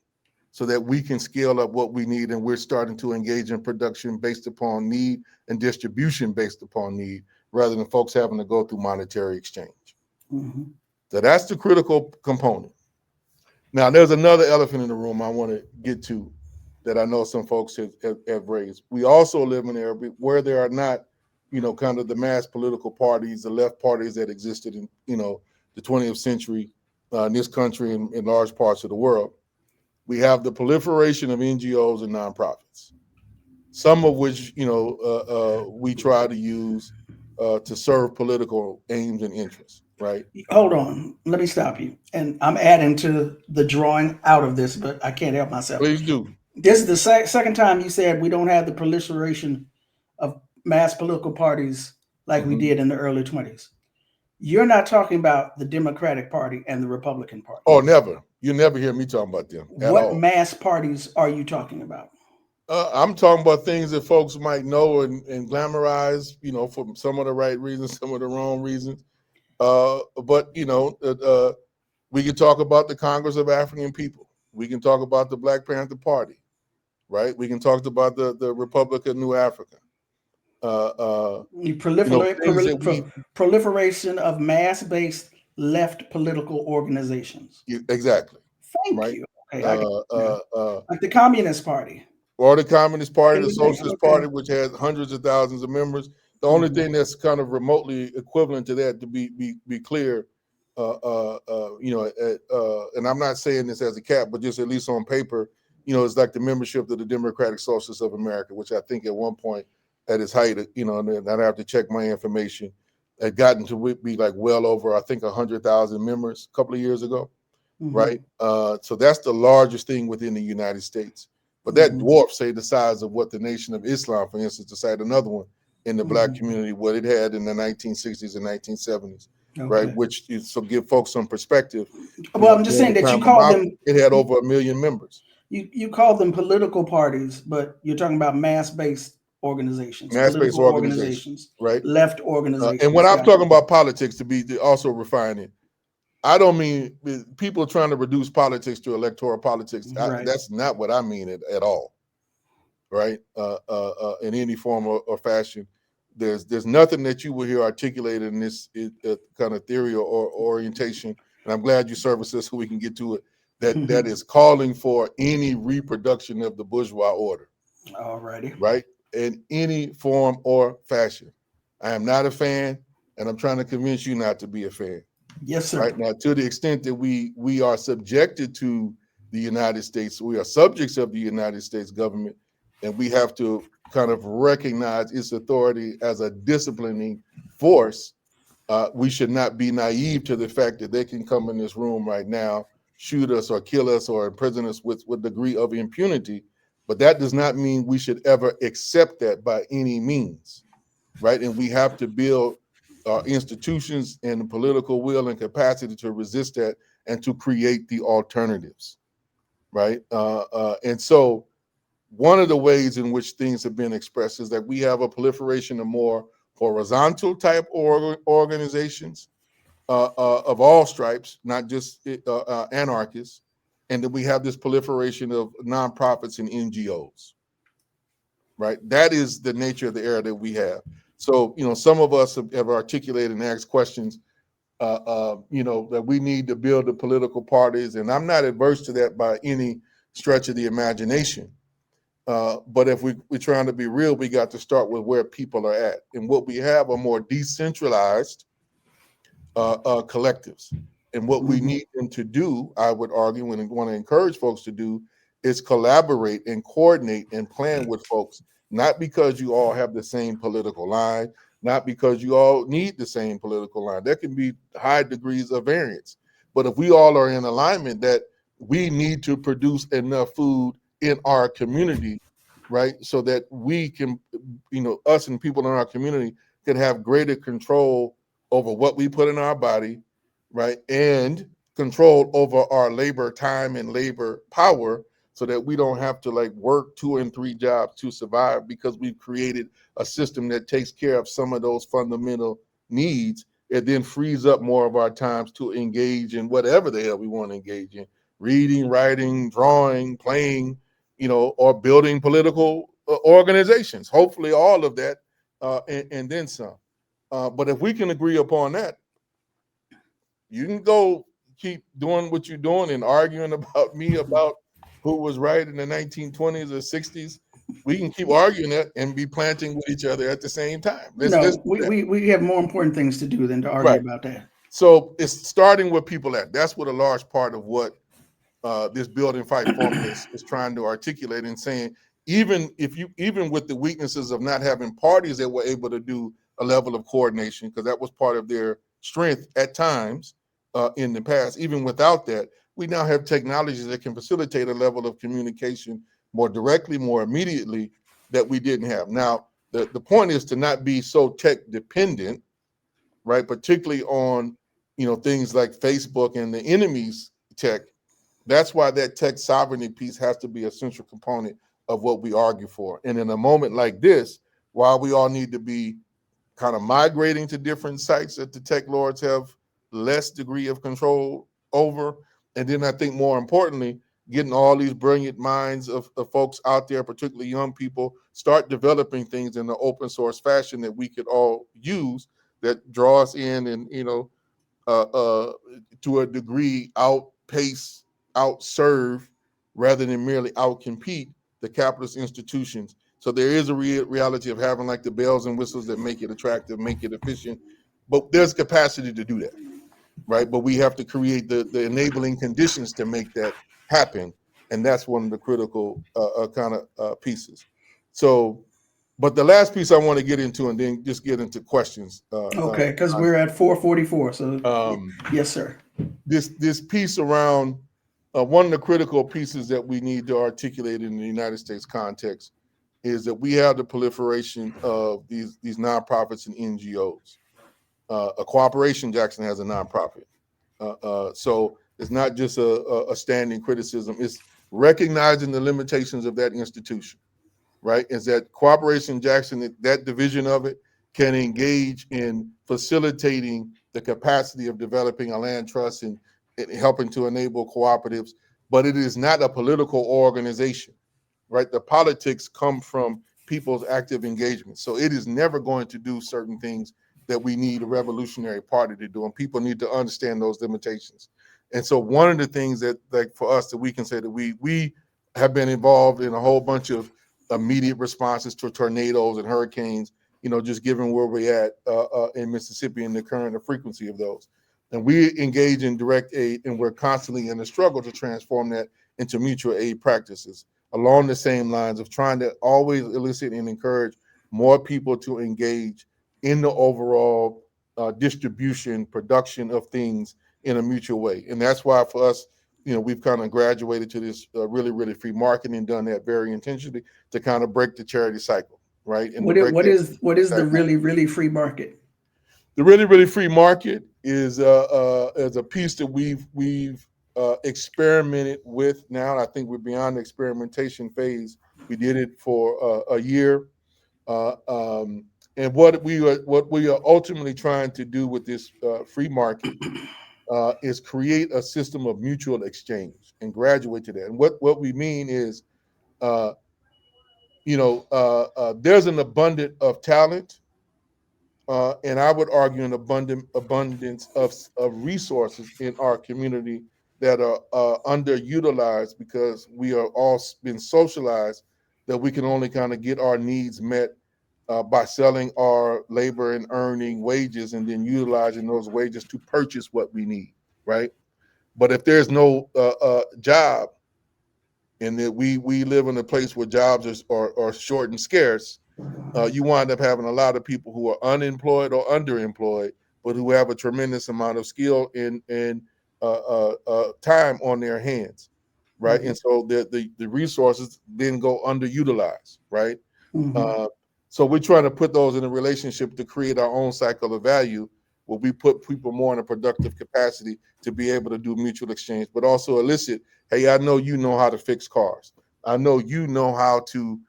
so that we can scale up what we need. And we're starting to engage in production based upon need and distribution based upon need, rather than folks having to go through monetary exchange. So that's the critical component. Now, there's another elephant in the room I want to get to that I know some folks have raised. We also live in an era where there are not, kind of the mass political parties, the left parties that existed in, the 20th century in this country and in large parts of the world. We have the proliferation of NGOs and nonprofits, some of which, we try to use to serve political aims and interests, right? Hold on. Let me stop you. And I'm adding to the drawing out of this, but I can't help myself. Please do. This is the second time you said we don't have the proliferation of mass political parties like we did in the early 20s. You're not talking about the Democratic Party and the Republican Party. Oh, never. You never hear me talking about them at What all. mass parties are you talking about? I'm talking about things that folks might know and glamorize, for some of the right reasons, some of the wrong reasons. But we can talk about the Congress of African People. We can talk about the Black Panther Party, right? We can talk about the Republic of New Africa. Proliferation of mass-based left political organizations. Exactly. Thank right? you. Okay, like the Communist Party. Or the Communist Party, the Socialist Party, which has hundreds of thousands of members. The only thing that's kind of remotely equivalent to that, to be clear, and I'm not saying this as a cap, but just at least on paper, it's like the membership of the Democratic Socialists of America, which I think at one point at its height, and I'd have to check my information, had gotten to be like well over, I think, 100,000 members a couple of years ago, right? So that's the largest thing within the United States. But that dwarfs, say, the size of what the Nation of Islam, for instance, to cite another one in the Black community, what it had in the 1960s and 1970s, right? Which so give folks some perspective. Well, I'm just saying that you call them. It had over 1 million members. You call them political parties, but you're talking about mass-based organizations, mass-based organizations, right? Left organizations. And when I'm talking about politics, to also refine it, I don't mean people trying to reduce politics to electoral politics. That's not what I mean at all, right? In any form or fashion, there's nothing that you will hear articulated in this kind of theory or orientation. And I'm glad you service us so we can get to it. That is calling for any reproduction of the bourgeois order. Alrighty. Right? In any form or fashion. I am not a fan, and I'm trying to convince you not to be a fan. Yes, sir. Right now, to the extent that we are subjected to the United States, we are subjects of the United States government, and we have to kind of recognize its authority as a disciplining force. We should not be naive to the fact that they can come in this room right now, shoot us or kill us or imprison us with degree of impunity. But that does not mean we should ever accept that by any means, right? And we have to build our institutions and the political will and capacity to resist that and to create the alternatives, right? And so one of the ways in which things have been expressed is that we have a proliferation of more horizontal type organizations of all stripes, not just anarchists, and then we have this proliferation of nonprofits and NGOs. Right, that is the nature of the era that we have. So, some of us have articulated and asked questions, that we need to build the political parties, and I'm not adverse to that by any stretch of the imagination. But if we're trying to be real, we got to start with where people are at, and what we have are more decentralized collectives. And what we need them to do, I would argue, and want to encourage folks to do, is collaborate and coordinate and plan with folks, not because you all have the same political line, not because you all need the same political line. There can be high degrees of variance. But if we all are in alignment that we need to produce enough food in our community, right, so that we can, us and people in our community can have greater control over what we put in our body, right, and control over our labor time and labor power, so that we don't have to work 2 and 3 jobs to survive, because we've created a system that takes care of some of those fundamental needs. It then frees up more of our times to engage in whatever the hell we want to engage in: reading, writing, drawing, playing, or building political organizations. Hopefully all of that, and then some. But if we can agree upon that, you can go keep doing what you're doing and arguing about me about who was right in the 1920s or 60s. We can keep arguing that and be planting with each other at the same time. Let's No, do that. we have more important things to do than to argue Right. about that. So it's starting where people at. That's what a large part of what this build and fight formula is trying to articulate, and saying, even with the weaknesses of not having parties that were able to do a level of coordination, because that was part of their strength at times in the past, even without that, we now have technologies that can facilitate a level of communication more directly, more immediately, that we didn't have. Now, the point is to not be so tech dependent, right? Particularly on, things like Facebook and the enemy's tech. That's why that tech sovereignty piece has to be a central component of what we argue for. And in a moment like this, while we all need to be kind of migrating to different sites that the tech lords have less degree of control over, and then I think more importantly, getting all these brilliant minds of folks out there, particularly young people, start developing things in an open source fashion that we could all use, that draw us in and, to a degree outpace, outserve, rather than merely outcompete the capitalist institutions. So there is a reality of having the bells and whistles that make it attractive, make it efficient, but there's capacity to do that, right? But we have to create the enabling conditions to make that happen, and that's one of the critical kind of pieces. So, but the last piece I want to get into, and then just get into questions. Okay, because we're at 4:44. So yes, sir. This piece around one of the critical pieces that we need to articulate in the United States context is that we have the proliferation of these nonprofits and NGOs. A cooperation, Jackson has a nonprofit. So it's not just a standing criticism. It's recognizing the limitations of that institution, right? Is that Cooperation Jackson, that division of it, can engage in facilitating the capacity of developing a land trust and helping to enable cooperatives, but it is not a political organization, right? The politics come from people's active engagement. So it is never going to do certain things that we need a revolutionary party to do, and people need to understand those limitations. And so one of the things that, for us, that we can say that we have been involved in a whole bunch of immediate responses to tornadoes and hurricanes, just given where we're at in Mississippi and the current frequency of those. And we engage in direct aid, and we're constantly in a struggle to transform that into mutual aid practices along the same lines of trying to always elicit and encourage more people to engage in the overall distribution, production of things in a mutual way. And that's why for us, we've kind of graduated to this really, really free market, and done that very intentionally to kind of break the charity cycle, right? And what is the really, really free market? The really, really free market is a piece that we've experimented with now. I think we're beyond the experimentation phase We did it for a year. Uh, um, and what we are ultimately trying to do with this free market is create a system of mutual exchange and graduate to that. And what we mean is, uh, there's an abundance of talent, and I would argue an abundance of resources in our community that are underutilized because we are all been socialized that we can only kind of get our needs met by selling our labor and earning wages and then utilizing those wages to purchase what we need, right? But if there's no job, and that we live in a place where jobs are short and scarce, you wind up having a lot of people who are unemployed or underemployed, but who have a tremendous amount of skill and time on their hands, right? Mhm. And so the resources then go underutilized, right? Mhm. Uh, so we're trying to put those in a relationship to create our own cycle of value, where we put people more in a productive capacity to be able to do mutual exchange, but also elicit, hey, I know you know how to fix cars. I know you know how to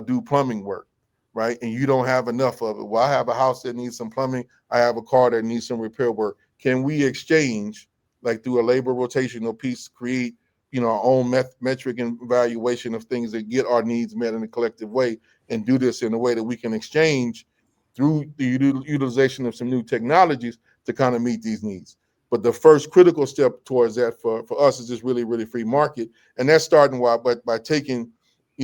do plumbing work, right? And you don't have enough of it. Well, I have a house that needs some plumbing. I have a car that needs some repair work. Can we exchange, like through a labor rotational piece, create our own metric and evaluation of things that get our needs met in a collective way, and do this in a way that we can exchange through the utilization of some new technologies to kind of meet these needs. But the first critical step towards that for us is just really, really free market. And that's starting by taking,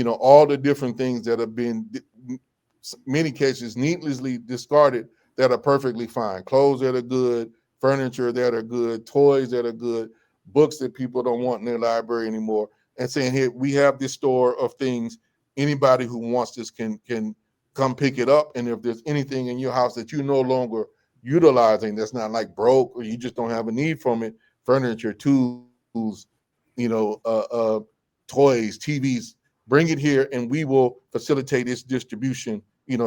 all the different things that have been, many cases, needlessly discarded that are perfectly fine. Clothes that are good, furniture that are good, toys that are good, books that people don't want in their library anymore. And saying, here, we have this store of things. Anybody who wants this can come pick it up. And if there's anything in your house that you no longer utilizing, that's not like broke or you just don't have a need from it, furniture, tools, toys, TVs, bring it here and we will facilitate its distribution,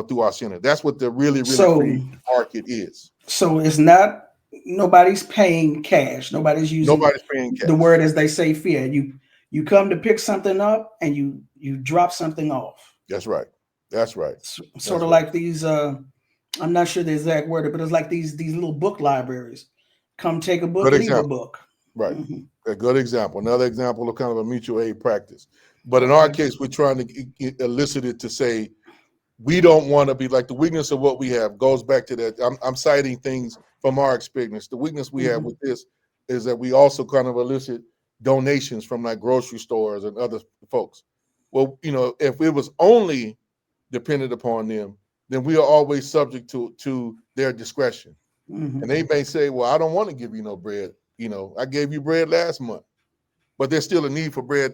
through our center. That's what the really, really So, free market is. so it's not nobody's paying cash. Nobody's using Nobody's paying the cash. word as they say fiat. You come to pick something up and you drop something off. That's right. That's right. Sort That's of right. like these. I'm not sure the exact word, but it's like these little book libraries. Come take a book, Good leave a example. book. Right. Hmm. A good example. Another example of kind of a mutual aid practice. But in our Okay. case, we're trying to elicit it to say, we don't want to be like, the weakness of what we have goes back to that. I'm citing things from our experience. The weakness we have Hmm. with this is that we also kind of elicit donations from like grocery stores and other folks. Well, if it was only dependent upon them, then we are always subject to their discretion. Hmm. And they may say, well, I don't want to give you no bread. I gave you bread last month, but there's still a need for bread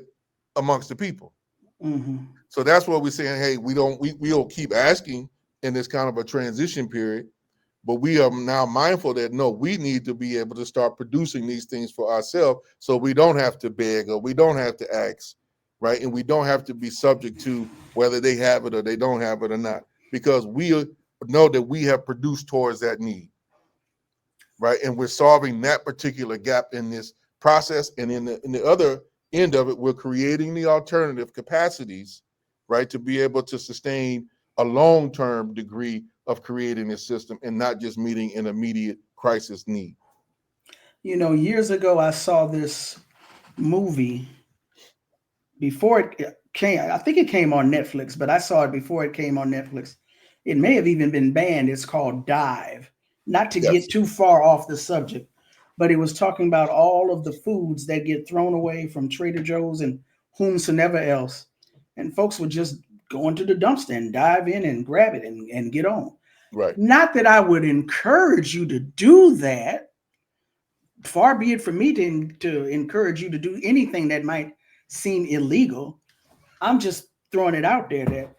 amongst the people. Hmm. So that's what we're saying. Hey, we'll keep asking in this kind of a transition period, but we are now mindful that no, we need to be able to start producing these things for ourselves, so we don't have to beg or we don't have to ask, right? And we don't have to be subject to whether they have it or they don't have it or not, because we know that we have produced towards that need, right? And we're solving that particular gap in this process. And in the other end of it, we're creating the alternative capacities, right, to be able to sustain a long-term degree of creating this system and not just meeting an immediate crisis need. Years ago I saw this movie before it came. I think it came on Netflix, but I saw it before it came on Netflix. It may have even been banned. It's called Dive. Not to Yes, get too far off the subject, but it was talking about all of the foods that get thrown away from Trader Joe's and whomsoever else. And folks would just go into the dumpster and dive in and grab it and get on. right. Not that I would encourage you to do that. Far be it from me to encourage you to do anything that might seem illegal. I'm just throwing it out there that,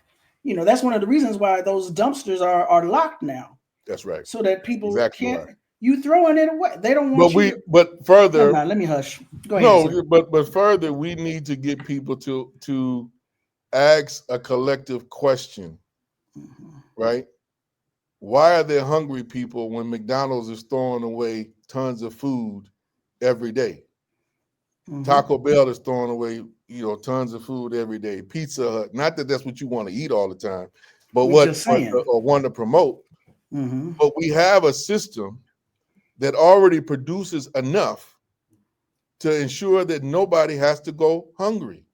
that's one of the reasons why those dumpsters are locked now, That's right. so that That's people exactly can't. right. You throwing it away. They don't But want you we, to. but Never further, mind. Let me hush. Go ahead, sir. no, but further, we need to get people to ask a collective question, Mhm. right? Why are there hungry people when McDonald's is throwing away tons of food every day? Taco Bell is throwing away, tons of food every day. Pizza Hut, not that that's what you want to eat all the time, but We what just saying. or want to promote. Mm-hmm. But we have a system that already produces enough to ensure that nobody has to go hungry.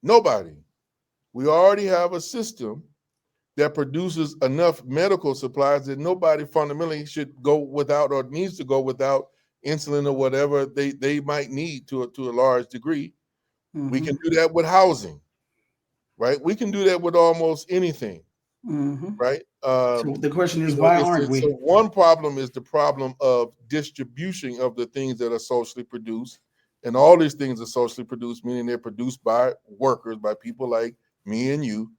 Nobody. We already have a system that produces enough medical supplies that nobody fundamentally should go without or needs to go without insulin or whatever they might need to a large degree. We can do that with housing, right? We can do that with almost anything, right? So the question is, why aren't we? So one problem is the problem of distribution of the things that are socially produced. And all these things are socially produced, meaning they're produced by workers, by people like me and you,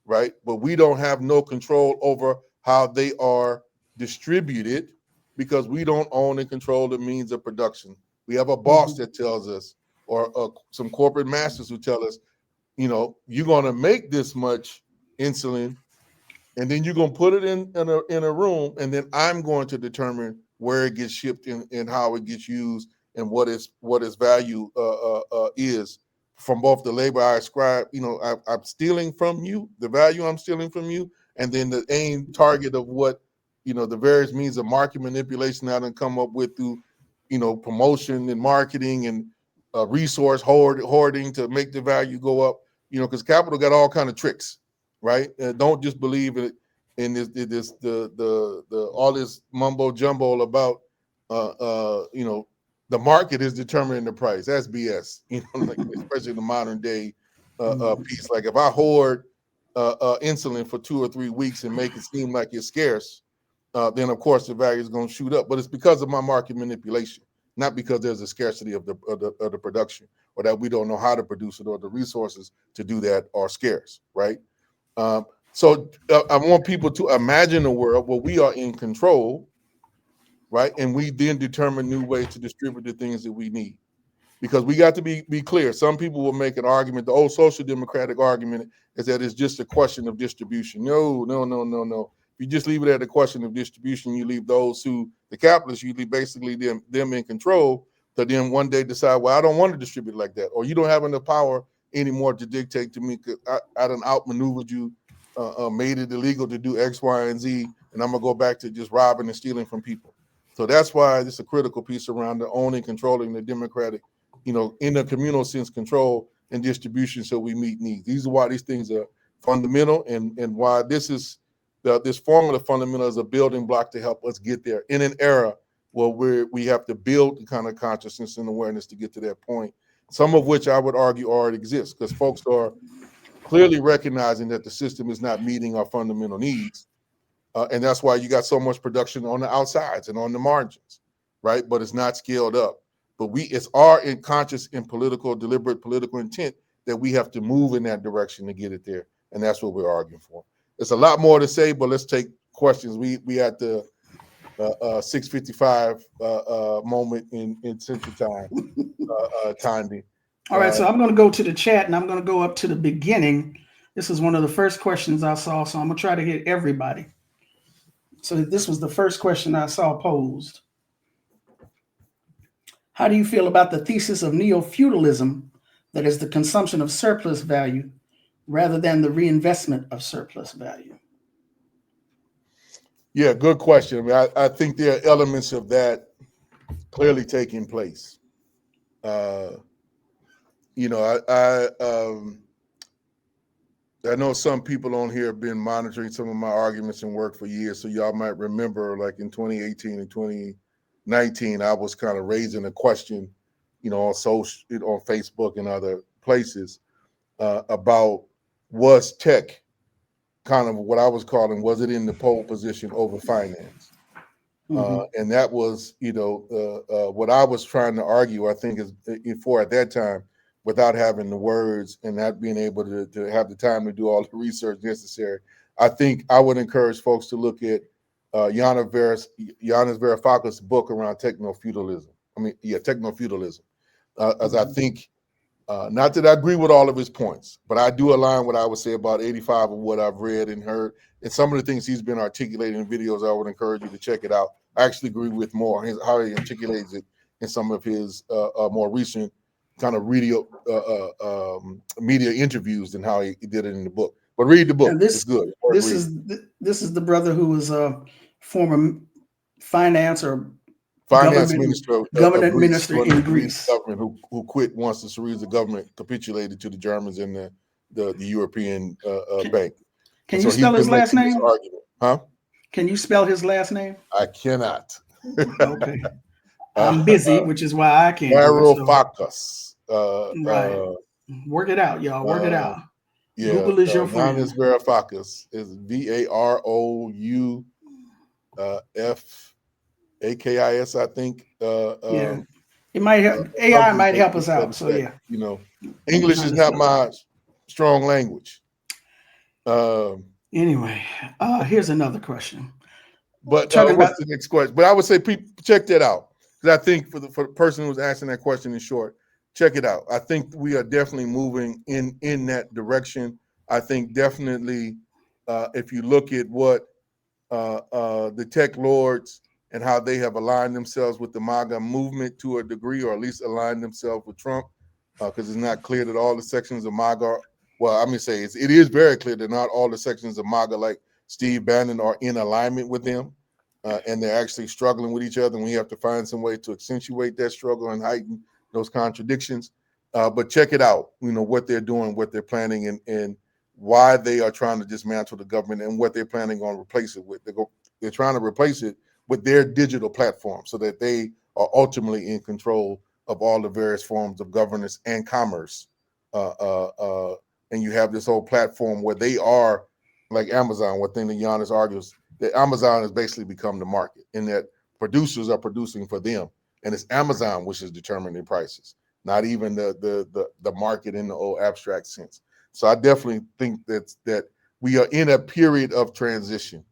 right? But we don't have no control over how they are distributed because we don't own and control the means of production. We have a boss that tells us, or some corporate masters who tell us, you're going to make this much insulin, and then you're going to put it in a room, and then I'm going to determine where it gets shipped and how it gets used and what its value is from both the labor I ascribe. I'm stealing from you, the value I'm stealing from you, and then the aim target of what the various means of market manipulation I done come up with through promotion and marketing and resource hoarding to make the value go up. Because capital got all kind of tricks, right? Don't just believe it in this all this mumbo jumbo about the market is determining the price. That's BS. Like, especially in the modern day piece. Like if I hoard insulin for 2 or 3 weeks and make it seem like it's scarce, then of course the value is going to shoot up. But it's because of my market manipulation, not because there's a scarcity of the production, or that we don't know how to produce it, or the resources to do that are scarce, right? So I want people to imagine a world where we are in control, right? And we then determine new ways to distribute the things that we need. Because we got to be clear. Some people will make an argument. The old social democratic argument is that it's just a question of distribution. No. If you just leave it at a question of distribution, you leave the capitalists, you leave basically them in control to then one day decide, well, I don't want to distribute like that. Or you don't have enough power anymore to dictate to me because I done outmaneuvered you, made it illegal to do X, Y, and Z, and I'm going to go back to just robbing and stealing from people. So that's why it's a critical piece around the owning, controlling the democratic, in a communal sense, control and distribution, so we meet needs. These are why these things are fundamental, and why this formula fundamental is a building block to help us get there in an era where we have to build the kind of consciousness and awareness to get to that point. Some of which I would argue already exists because folks are clearly recognizing that the system is not meeting our fundamental needs, and that's why you got so much production on the outsides and on the margins, right? But it's not scaled up. But it's our conscious and deliberate political intent that we have to move in that direction to get it there. And that's what we're arguing for. There's a lot more to say, but let's take questions. We at the 6:55 moment in Central Time, Thandi. All right, so I'm going to go to the chat and I'm going to go up to the beginning. This is one of the first questions I saw, so I'm going to try to hit everybody. So this was the first question I saw posed. How do you feel about the thesis of neo-feudalism, that is the consumption of surplus value rather than the reinvestment of surplus value? Yeah, good question. I mean, I think there are elements of that clearly taking place. I know some people on here have been monitoring some of my arguments and work for years, so y'all might remember, like in 2018 and 2019, I was kind of raising a question, on social, on Facebook and other places, about was tech kind of what I was calling, was it in the pole position over finance? And that was, what I was trying to argue, I think, is for at that time, without having the words and not being able to have the time to do all the research necessary. I think I would encourage folks to look at Yanis Varoufakis' book around techno-feudalism. Techno-feudalism. As I think, not that I agree with all of his points, but I do align what I would say about 85 of what I've read and heard. And some of the things he's been articulating in videos, I would encourage you to check it out. I actually agree with more how he articulates it in some of his more recent kind of media interviews than how he did it in the book. But read the book; And it's good. this is the brother who was a former finance or Finance minister of government Greece minister during in the Syriza Greece. government, who quit once the Syriza government capitulated to the Germans in the European bank. Can And you so he's spell his been last making this name? argument, huh? Can you spell his last name? I cannot. Okay. I'm busy, which is why I can't do it. So Varoufakis. right. Work it out, y'all. Work it out. Yeah, Google is your friend. Giannis Varoufakis is Varoufakis, I think. Yeah. It might help. AI might help us out. So yeah. You know, English is not my strong language. Anyway, here's another question. But Talking what's about the next question? But I would say people check that out, because I think for the person who's asking that question in short, check it out. I think we are definitely moving in that direction. I think definitely if you look at what the tech lords and how they have aligned themselves with the MAGA movement to a degree, or at least aligned themselves with Trump, because it's not clear that all the sections of MAGA, well, I'm going to say it is very clear that not all the sections of MAGA, like Steve Bannon, are in alignment with them, and they're actually struggling with each other, and we have to find some way to accentuate that struggle and heighten those contradictions. But check it out, what they're doing, what they're planning, and why they are trying to dismantle the government, and what they're planning on replace it with. They're trying to replace it with their digital platform, so that they are ultimately in control of all the various forms of governance and commerce. And you have this whole platform where they are like Amazon. One thing that Giannis argues, that Amazon has basically become the market, in that producers are producing for them, and it's Amazon which is determining prices, not even the market in the old abstract sense. So I definitely think that we are in a period of transition,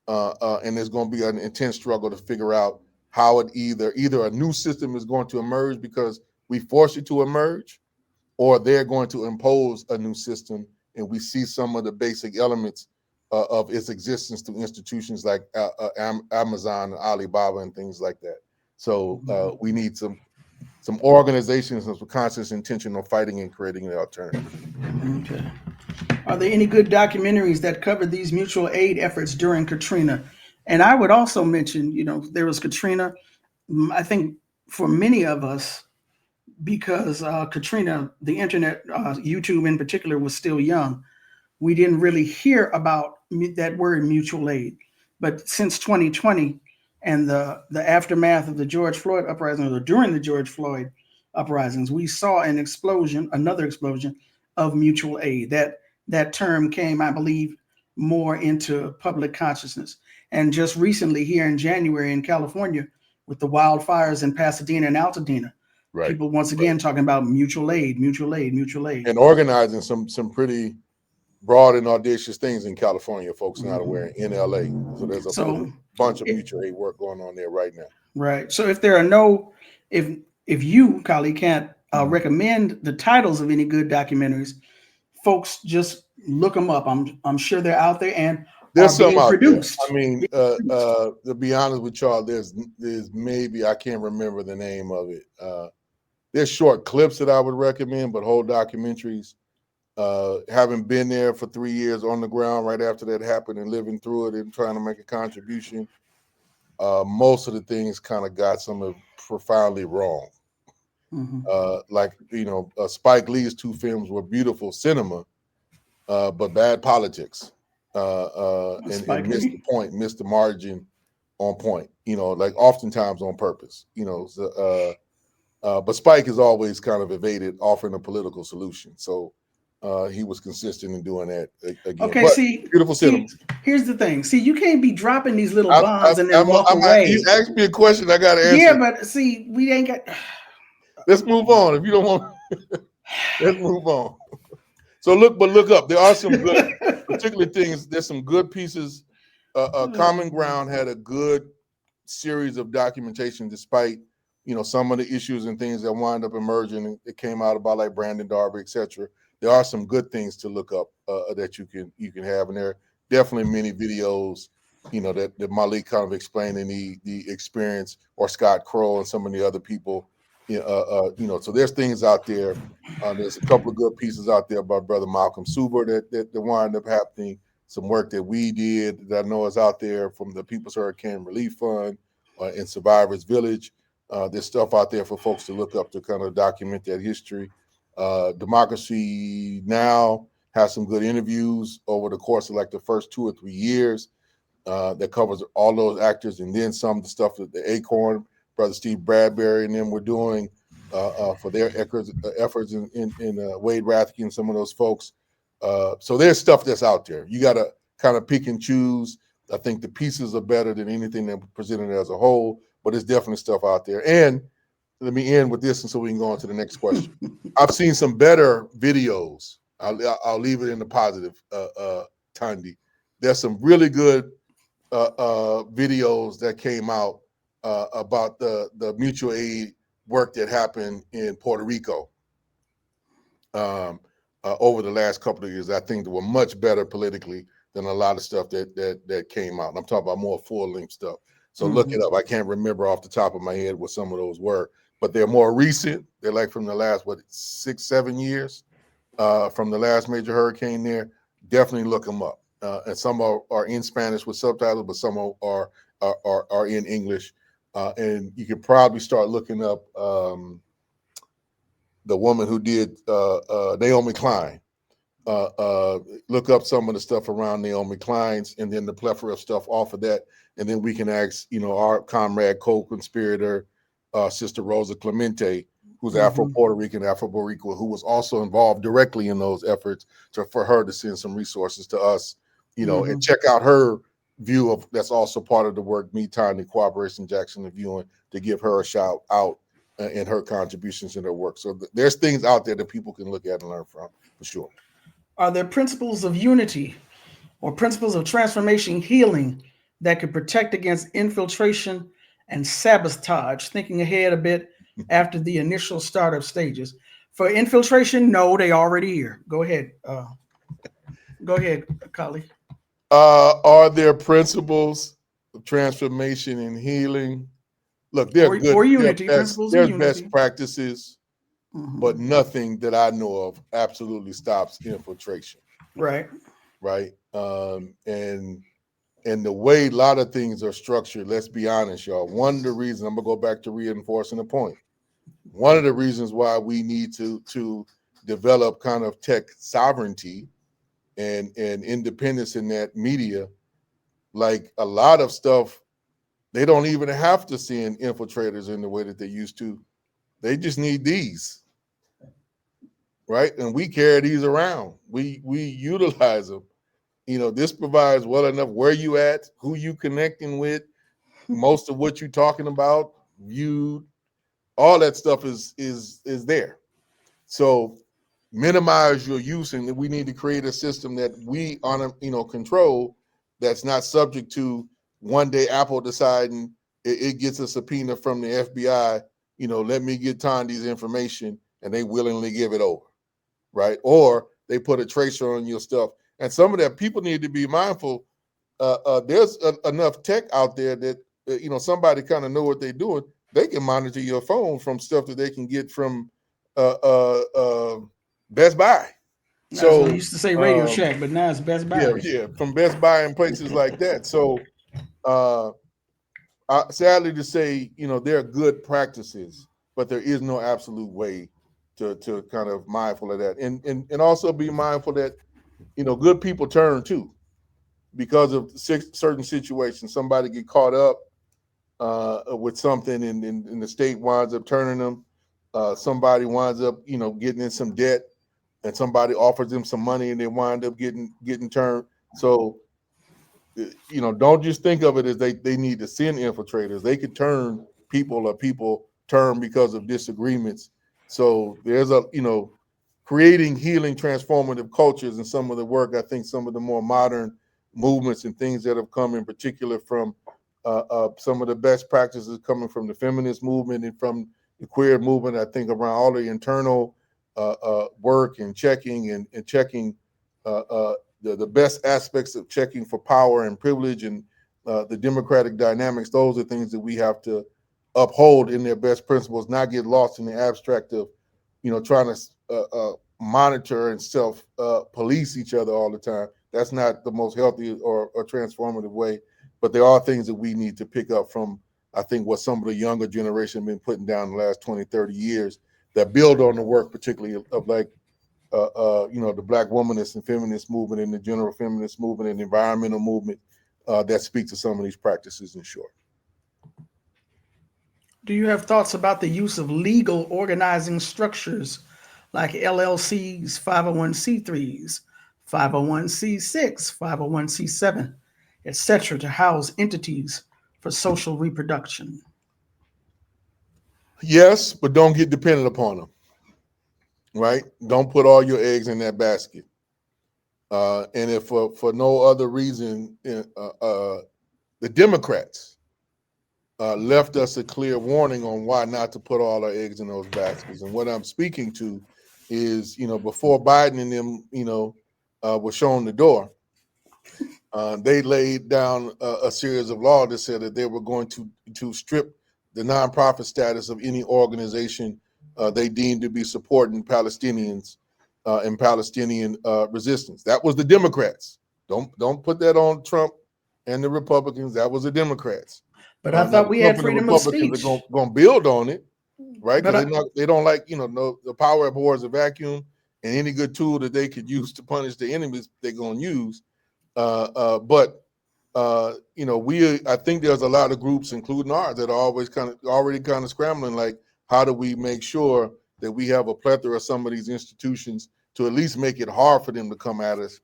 and there's going to be an intense struggle to figure out how it either a new system is going to emerge because we force it to emerge, or they're going to impose a new system, and we see some of the basic elements of its existence through institutions like Amazon and Alibaba and things like that. So we need some organizations with conscious intention of fighting and creating an alternative. Okay. Are there any good documentaries that covered these mutual aid efforts during Katrina? And I would also mention, there was Katrina. I think for many of us, because Katrina, the internet, YouTube in particular, was still young, we didn't really hear about that word mutual aid. But since 2020 and the aftermath of the George Floyd uprising, or during the George Floyd uprisings, we saw another explosion of mutual aid. That term came, I believe, more into public consciousness. And just recently, here in January in California, with the wildfires in Pasadena and Altadena, Right. People once again talking about mutual aid, and organizing some pretty broad and audacious things in California. Folks not aware, in LA. So there's a bunch of mutual aid work going on there right now. Right. So if there are if you, Kali, can't recommend the titles of any good documentaries, folks just look them up. I'm sure they're out there and there's some out produced. There. I mean, to be honest with y'all, there's maybe, I can't remember the name of it. There's short clips that I would recommend, but whole documentaries. Having been there for 3 years on the ground right after that happened and living through it and trying to make a contribution, most of the things kind of got some profoundly wrong. Spike Lee's 2 films were beautiful cinema, but bad politics, and missed the point, missed the margin on point, like oftentimes on purpose, but Spike has always kind of evaded offering a political solution. So he was consistent in doing that again. Okay, but beautiful cinema. Here's the thing. See, you can't be dropping these little bombs and then walk away. You asked me a question, I got to answer. Yeah, but see, we ain't got. Let's move on. If you don't want, let's move on. So look up. There are some good, particular things. There's some good pieces. Common Ground had a good series of documentation, despite some of the issues and things that wind up emerging. It came out about like Brandon Darby, etc. There are some good things to look up that you can have, and there are definitely many videos, that Malik kind of explaining the experience, or Scott Crow and some of the other people So there's things out there. There's a couple of good pieces out there by Brother Malcolm Suber that wind up happening. Some work that we did that I know is out there from the People's Hurricane Relief Fund and Survivors Village. There's stuff out there for folks to look up to kind of document that history. Democracy Now! Has some good interviews over the course of like the first 2 or 3 years that covers all those actors, and then some of the stuff that the Acorn, Brother Steve Bradbury and them were doing for their efforts in Wade Rathke and some of those folks. So there's stuff that's out there. You got to kind of pick and choose. I think the pieces are better than anything that presented as a whole, but there's definitely stuff out there. And let me end with this, and so we can go on to the next question. I've seen some better videos. I'll leave it in the positive, Thandi. There's some really good videos that came out about the mutual aid work that happened in Puerto Rico over the last couple of years. I think they were much better politically than a lot of stuff that came out. And I'm talking about more full-length stuff. So look it up. I can't remember off the top of my head what some of those were, but they're more recent. They're like from the last 6-7 years from the last major hurricane there. Definitely look them up. And some are in Spanish with subtitles, but some are in English. And you could probably start looking up the woman who did Naomi Klein. Look up some of the stuff around Naomi Klein's, and then the plethora of stuff off of that. And then we can ask, our comrade, co-conspirator, Sister Rosa Clemente, who's Afro-Puerto Rican, Afro-Boricua, who was also involved directly in those efforts for her to send some resources to us, and check out her view of that's also part of the work Me Time, the Cooperation Jackson Reviewing, to give her a shout out in her contributions in her work. So there's things out there that people can look at and learn from, for sure. Are there principles of unity or principles of transformation healing that could protect against infiltration and sabotage, thinking ahead a bit after the initial startup stages? For infiltration, no, they already here. Go ahead. Kali. Are there principles of transformation and healing? Look, they're good. Or unity, principles of unity. Best practices, but nothing that I know of absolutely stops infiltration. Right. Right. And the way a lot of things are structured, let's be honest, y'all. One of the reasons, I'm gonna go back to reinforcing the point. One of the reasons why we need to develop kind of tech sovereignty and independence in that media, like a lot of stuff, they don't even have to send infiltrators in the way that they used to. They just need these, right? And we carry these around. We utilize them. This provides well enough where you at, who you connecting with, most of what you're talking about, viewed, all that stuff is there. So minimize your use, and we need to create a system that we control, that's not subject to one day Apple deciding it gets a subpoena from the FBI, let me get Thandi's information, and they willingly give it over, right? Or they put a tracer on your stuff. And some of that, people need to be mindful. There's enough tech out there that, somebody kind of know what they're doing. They can monitor your phone from stuff that they can get from Best Buy. So we used to say Radio Shack, but now it's Best Buy. Yeah, from Best Buy and places like that. So sadly to say, there are good practices, but there is no absolute way to kind of mindful of that. And also be mindful that, good people turn too, because of certain situations. Somebody get caught up with something, and the state winds up turning them. Somebody winds up, getting in some debt, and somebody offers them some money, and they wind up getting turned. So, don't just think of it as they need to send infiltrators. They could turn people, or people turn because of disagreements. So there's creating healing, transformative cultures, and some of the work, I think some of the more modern movements and things that have come in particular from some of the best practices coming from the feminist movement and from the queer movement, I think around all the internal work and checking and checking the best aspects of checking for power and privilege and the democratic dynamics. Those are things that we have to uphold in their best principles, not get lost in the abstract of, trying to monitor and self police each other all the time. That's not the most healthy or transformative way. But there are things that we need to pick up from, I think, what some of the younger generation have been putting down the last 20, 30 years that build on the work, particularly of like, the Black womanist and feminist movement and the general feminist movement and the environmental movement that speak to some of these practices in short. Do you have thoughts about the use of legal organizing structures like LLCs, 501c3s, 501c6, 501c7, etc., to house entities for social reproduction? Yes, but don't get dependent upon them, right? Don't put all your eggs in that basket. And if for no other reason, the Democrats left us a clear warning on why not to put all our eggs in those baskets. And what I'm speaking to is, before Biden and them, were shown the door, they laid down a series of laws that said that they were going to strip the nonprofit status of any organization they deemed to be supporting Palestinians and Palestinian resistance. That was the Democrats. Don't put that on Trump and the Republicans. That was the Democrats. But I thought we had freedom of speech. Republicans are going to build on it, right? But Because they don't like, the power abhors a vacuum, and any good tool that they could use to punish the enemies, they're going to use. But I think there's a lot of groups, including ours, that are always already scrambling, like, how do we make sure that we have a plethora of some of these institutions to at least make it hard for them to come at us,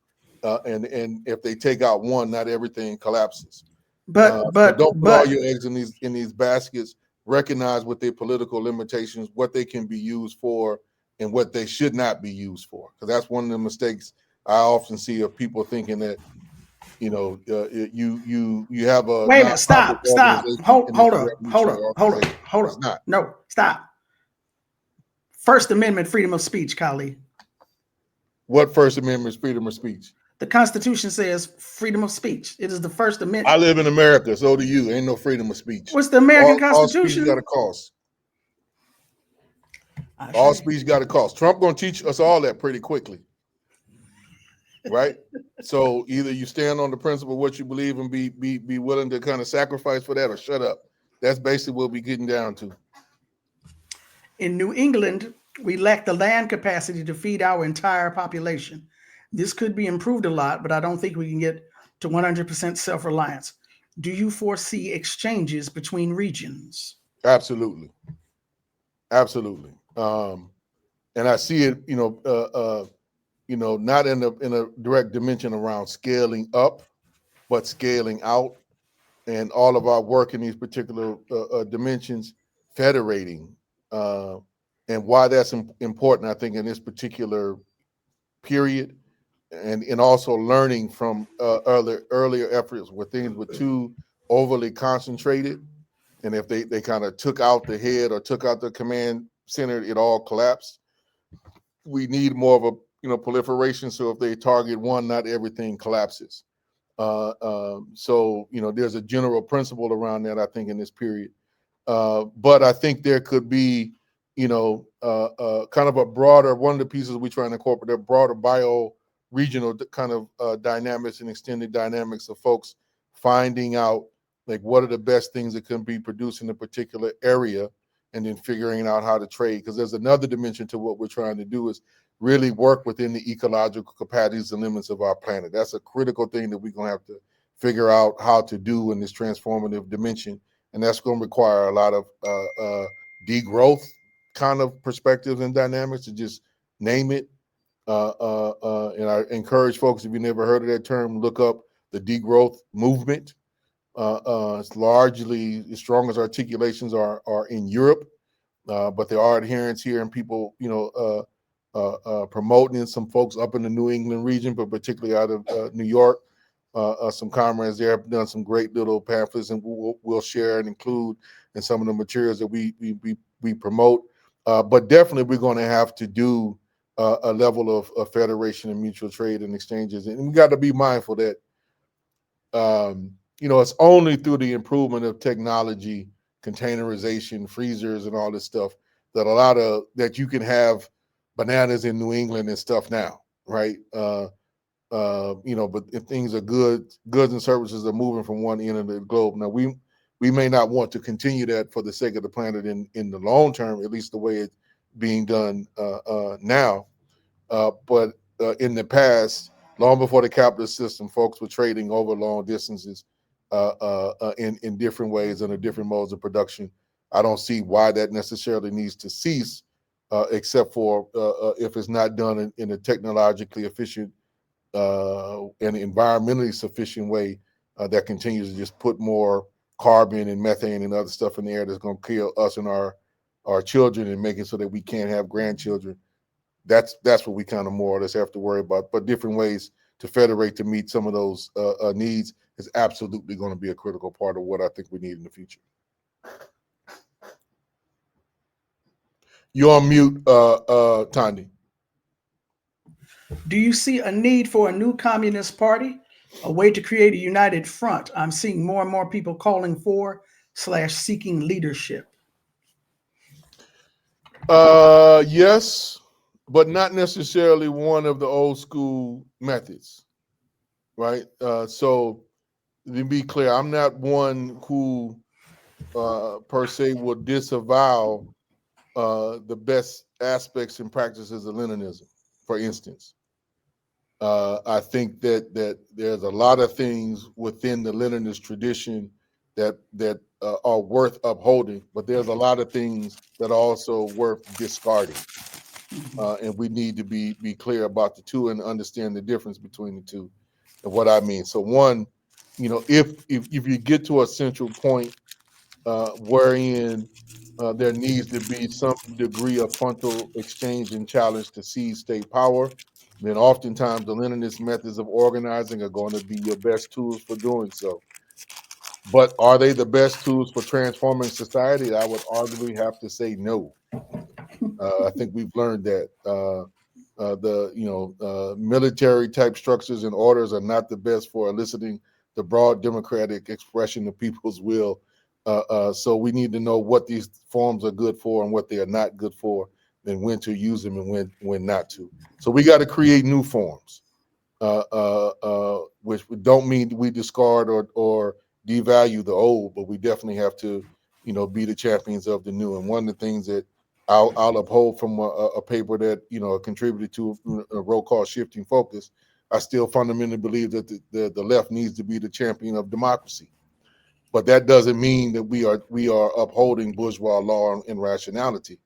and if they take out one, not everything collapses. But don't put all your eggs in these baskets. Recognize what their political limitations, what they can be used for, and what they should not be used for. Because that's one of the mistakes I often see of people thinking that, you have a wait a minute, stop, hold up. No, stop. First Amendment freedom of speech, Kali. What First Amendment is freedom of speech? The Constitution says freedom of speech. It is the First Amendment. I live in America, so do you. Ain't no freedom of speech. What's the American Constitution? All speech got a cost. All speech got a cost. Trump gonna teach us all that pretty quickly, right? So either you stand on the principle of what you believe and be willing to kind of sacrifice for that, or shut up. That's basically what we're getting down to. In New England, we lack the land capacity to feed our entire population. This could be improved a lot, but I don't think we can get to 100% self-reliance. Do you foresee exchanges between regions? Absolutely. Absolutely. And I see it, not in a direct dimension around scaling up, but scaling out, and all of our work in these particular dimensions, federating, and why that's important, I think, in this particular period, and also learning from earlier efforts where things were too overly concentrated, and if they kind of took out the head or took out the command center, it all collapsed. We need more of a proliferation, so if they target one, not everything collapses. So there's a general principle around that, I think, in this period. But I think there could be kind of a broader, one of the pieces we're trying to incorporate, a broader bio-regional kind of dynamics and extended dynamics of folks finding out, like, what are the best things that can be produced in a particular area, and then figuring out how to trade. Because there's another dimension to what we're trying to do, is really work within the ecological capacities and limits of our planet. That's a critical thing that we're going to have to figure out how to do in this transformative dimension. And that's going to require a lot of degrowth kind of perspectives and dynamics, to just name it. And I encourage folks, if you never heard of that term, look up the degrowth movement. It's largely, the strongest articulations are in Europe, but there are adherents here, and people, promoting some folks up in the New England region, but particularly out of New York. Some comrades there have done some great little pamphlets, and we'll share and include in some of the materials that we promote. But definitely, we're going to have to do a level of federation and mutual trade and exchanges, and we got to be mindful that it's only through the improvement of technology containerization, freezers, and all this stuff that you can have bananas in New England and stuff now, right? But if things are goods and services are moving from one end of the globe. Now we may not want to continue that for the sake of the planet in the long term, at least the way it's being done now. But in the past, long before the capitalist system, folks were trading over long distances in different ways under different modes of production. I don't see why that necessarily needs to cease, except for if it's not done in a technologically efficient and environmentally sufficient way that continues to just put more carbon and methane and other stuff in the air that's going to kill us and our children and make it so that we can't have grandchildren. That's what we kind of more or less have to worry about. But different ways to federate to meet some of those needs is absolutely going to be a critical part of what I think we need in the future. You're on mute, Thandi. Do you see a need for a new communist party, a way to create a united front? I'm seeing more and more people calling for / seeking leadership. Yes, but not necessarily one of the old school methods, right? So to be clear, I'm not one who per se will disavow the best aspects and practices of Leninism, for instance. I think that there's a lot of things within the Leninist tradition that are worth upholding, but there's a lot of things that are also worth discarding, and we need to be clear about the two and understand the difference between the two and what I mean. So one, if you get to a central point wherein there needs to be some degree of frontal exchange and challenge to seize state power, then oftentimes the Leninist methods of organizing are going to be your best tools for doing so. But are they the best tools for transforming society? I would arguably have to say no. I think we've learned that the military type structures and orders are not the best for eliciting the broad democratic expression of people's will. So we need to know what these forms are good for and what they are not good for, and when to use them and when not to. So we got to create new forms, which don't mean we discard or devalue the old, but we definitely have to, be the champions of the new. And one of the things that I'll uphold from a paper that contributed to a roll call Shifting Focus, I still fundamentally believe that the left needs to be the champion of democracy. But that doesn't mean that we are upholding bourgeois law and rationality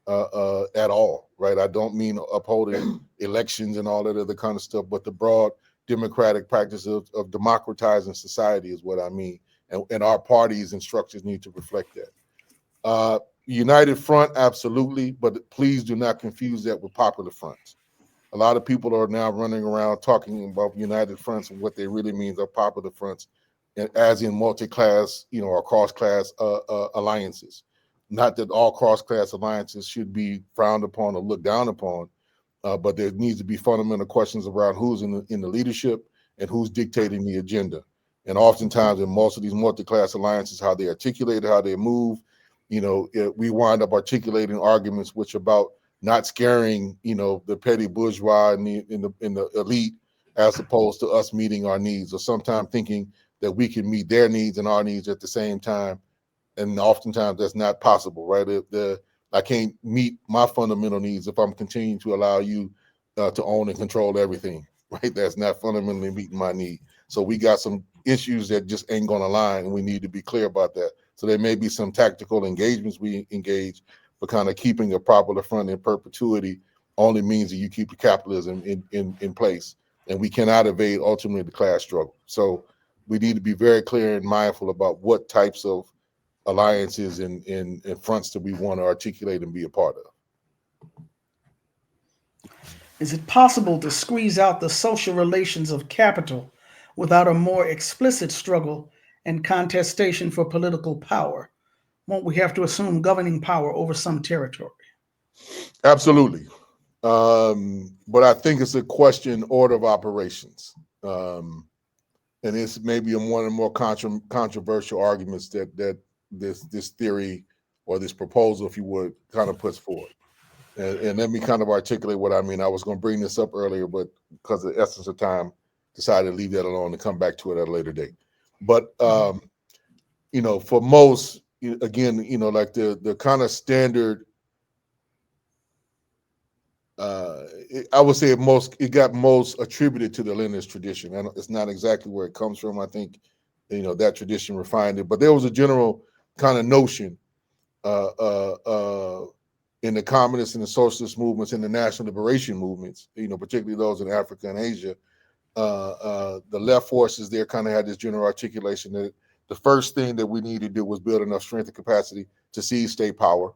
at all, right? I don't mean upholding elections and all that other kind of stuff, but the broad democratic practice of democratizing society is what I mean. And our parties and structures need to reflect that. United Front, absolutely, but please do not confuse that with popular fronts. A lot of people are now running around talking about united fronts, and what they really mean are popular fronts, as in multi-class, or cross-class alliances. Not that all cross-class alliances should be frowned upon or looked down upon, but there needs to be fundamental questions around who's in the leadership and who's dictating the agenda. And oftentimes in most of these multi-class alliances, how they articulate, how they move, we wind up articulating arguments which about not scaring, the petty bourgeois and the elite, as opposed to us meeting our needs, or sometimes thinking that we can meet their needs and our needs at the same time. And oftentimes that's not possible, right? I can't meet my fundamental needs if I'm continuing to allow you to own and control everything, right? That's not fundamentally meeting my need. So we got some issues that just ain't gonna align, and we need to be clear about that. So there may be some tactical engagements we engage, but kind of keeping a popular front in perpetuity only means that you keep the capitalism in place, and we cannot evade ultimately the class struggle. So we need to be very clear and mindful about what types of alliances and fronts that we want to articulate and be a part of. Is it possible to squeeze out the social relations of capital without a more explicit struggle and contestation for political power? Won't we have to assume governing power over some territory? Absolutely. But I think it's a question order of operations. And it's maybe one of the more controversial arguments that this theory or this proposal, if you would, kind of puts forward. And let me kind of articulate what I mean. I was going to bring this up earlier, but because of the essence of time, decided to leave that alone and come back to it at a later date. But for most, again, like the kind of standard, I would say it got most attributed to the Leninist tradition. And it's not exactly where it comes from. I think, that tradition refined it. But there was a general kind of notion in the communist and the socialist movements and the national liberation movements, particularly those in Africa and Asia, the left forces there kind of had this general articulation that the first thing that we need to do was build enough strength and capacity to seize state power.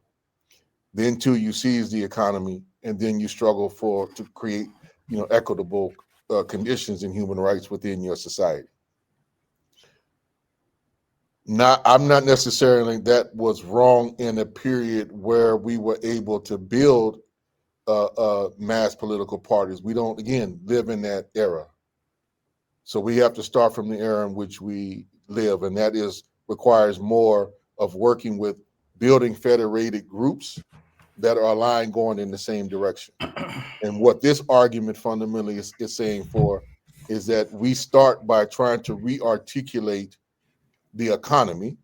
Then, two, you seize the economy, and then you struggle to create, equitable conditions and human rights within your society. I'm not necessarily that was wrong in a period where we were able to build mass political parties. We don't, again, live in that era. So we have to start from the era in which we live, and that requires more of working with building federated groups that are aligned going in the same direction. And what this argument fundamentally is saying is that we start by trying to re-articulate the economy,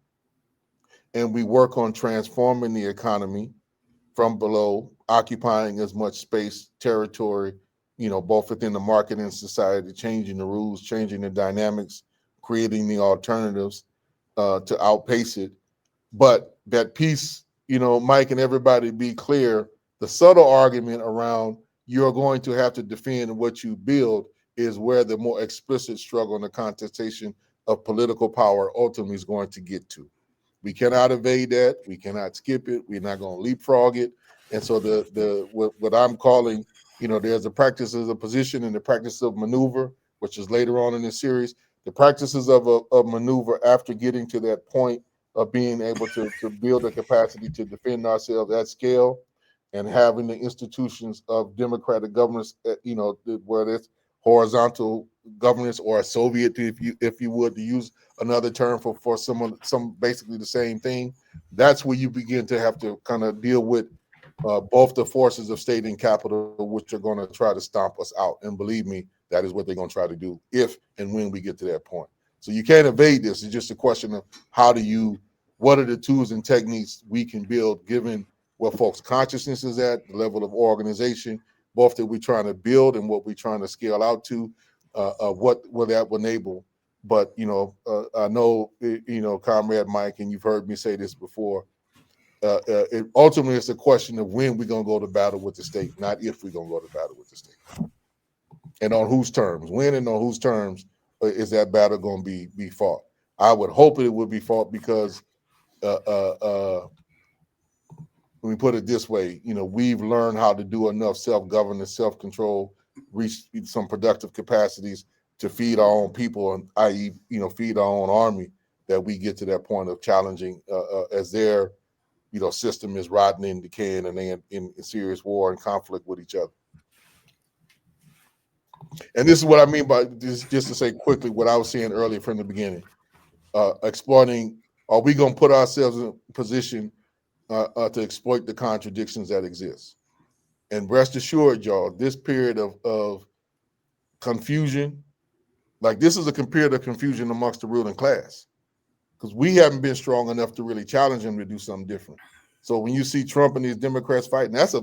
and we work on transforming the economy from below, occupying as much space, territory, both within the market and society, changing the rules, changing the dynamics, creating the alternatives to outpace it. But that piece, Mike and everybody, be clear, the subtle argument around you're going to have to defend what you build is where the more explicit struggle and the contestation of political power ultimately is going to get to. We cannot evade that. We cannot skip it. We're not going to leapfrog it. And so what I'm calling, there's the practices of position and the practice of maneuver, which is later on in the series. The practices of maneuver after getting to that point of being able to build a capacity to defend ourselves at scale, and having the institutions of democratic governance, where it's horizontal governance or a Soviet, if you would, to use another term for some basically the same thing. That's where you begin to have to kind of deal with both the forces of state and capital, which are going to try to stomp us out. And believe me, that is what they're going to try to do if and when we get to that point. So you can't evade this. It's just a question of what are the tools and techniques we can build given where folks' consciousness is at, the level of organization, both that we're trying to build and what we're trying to scale out to, what will that enable. But, I know, Comrade Mike, and you've heard me say this before, ultimately it's a question of when we're going to go to battle with the state, not if we're going to go to battle with the state. And on whose terms, when and on whose terms is that battle going to be fought. I would hope it would be fought because let me put it this way, we've learned how to do enough self-governance, self-control, reach some productive capacities to feed our own people, and i.e., feed our own army, that we get to that point of challenging as their, system is rotting and decaying, and they in serious war and conflict with each other. And this is what I mean by this, just to say quickly what I was saying earlier from the beginning, exploiting, are we going to put ourselves in a position to exploit the contradictions that exist? And rest assured, y'all, this period of confusion, like this is a period of confusion amongst the ruling class, because we haven't been strong enough to really challenge them to do something different. So when you see Trump and these Democrats fighting, that's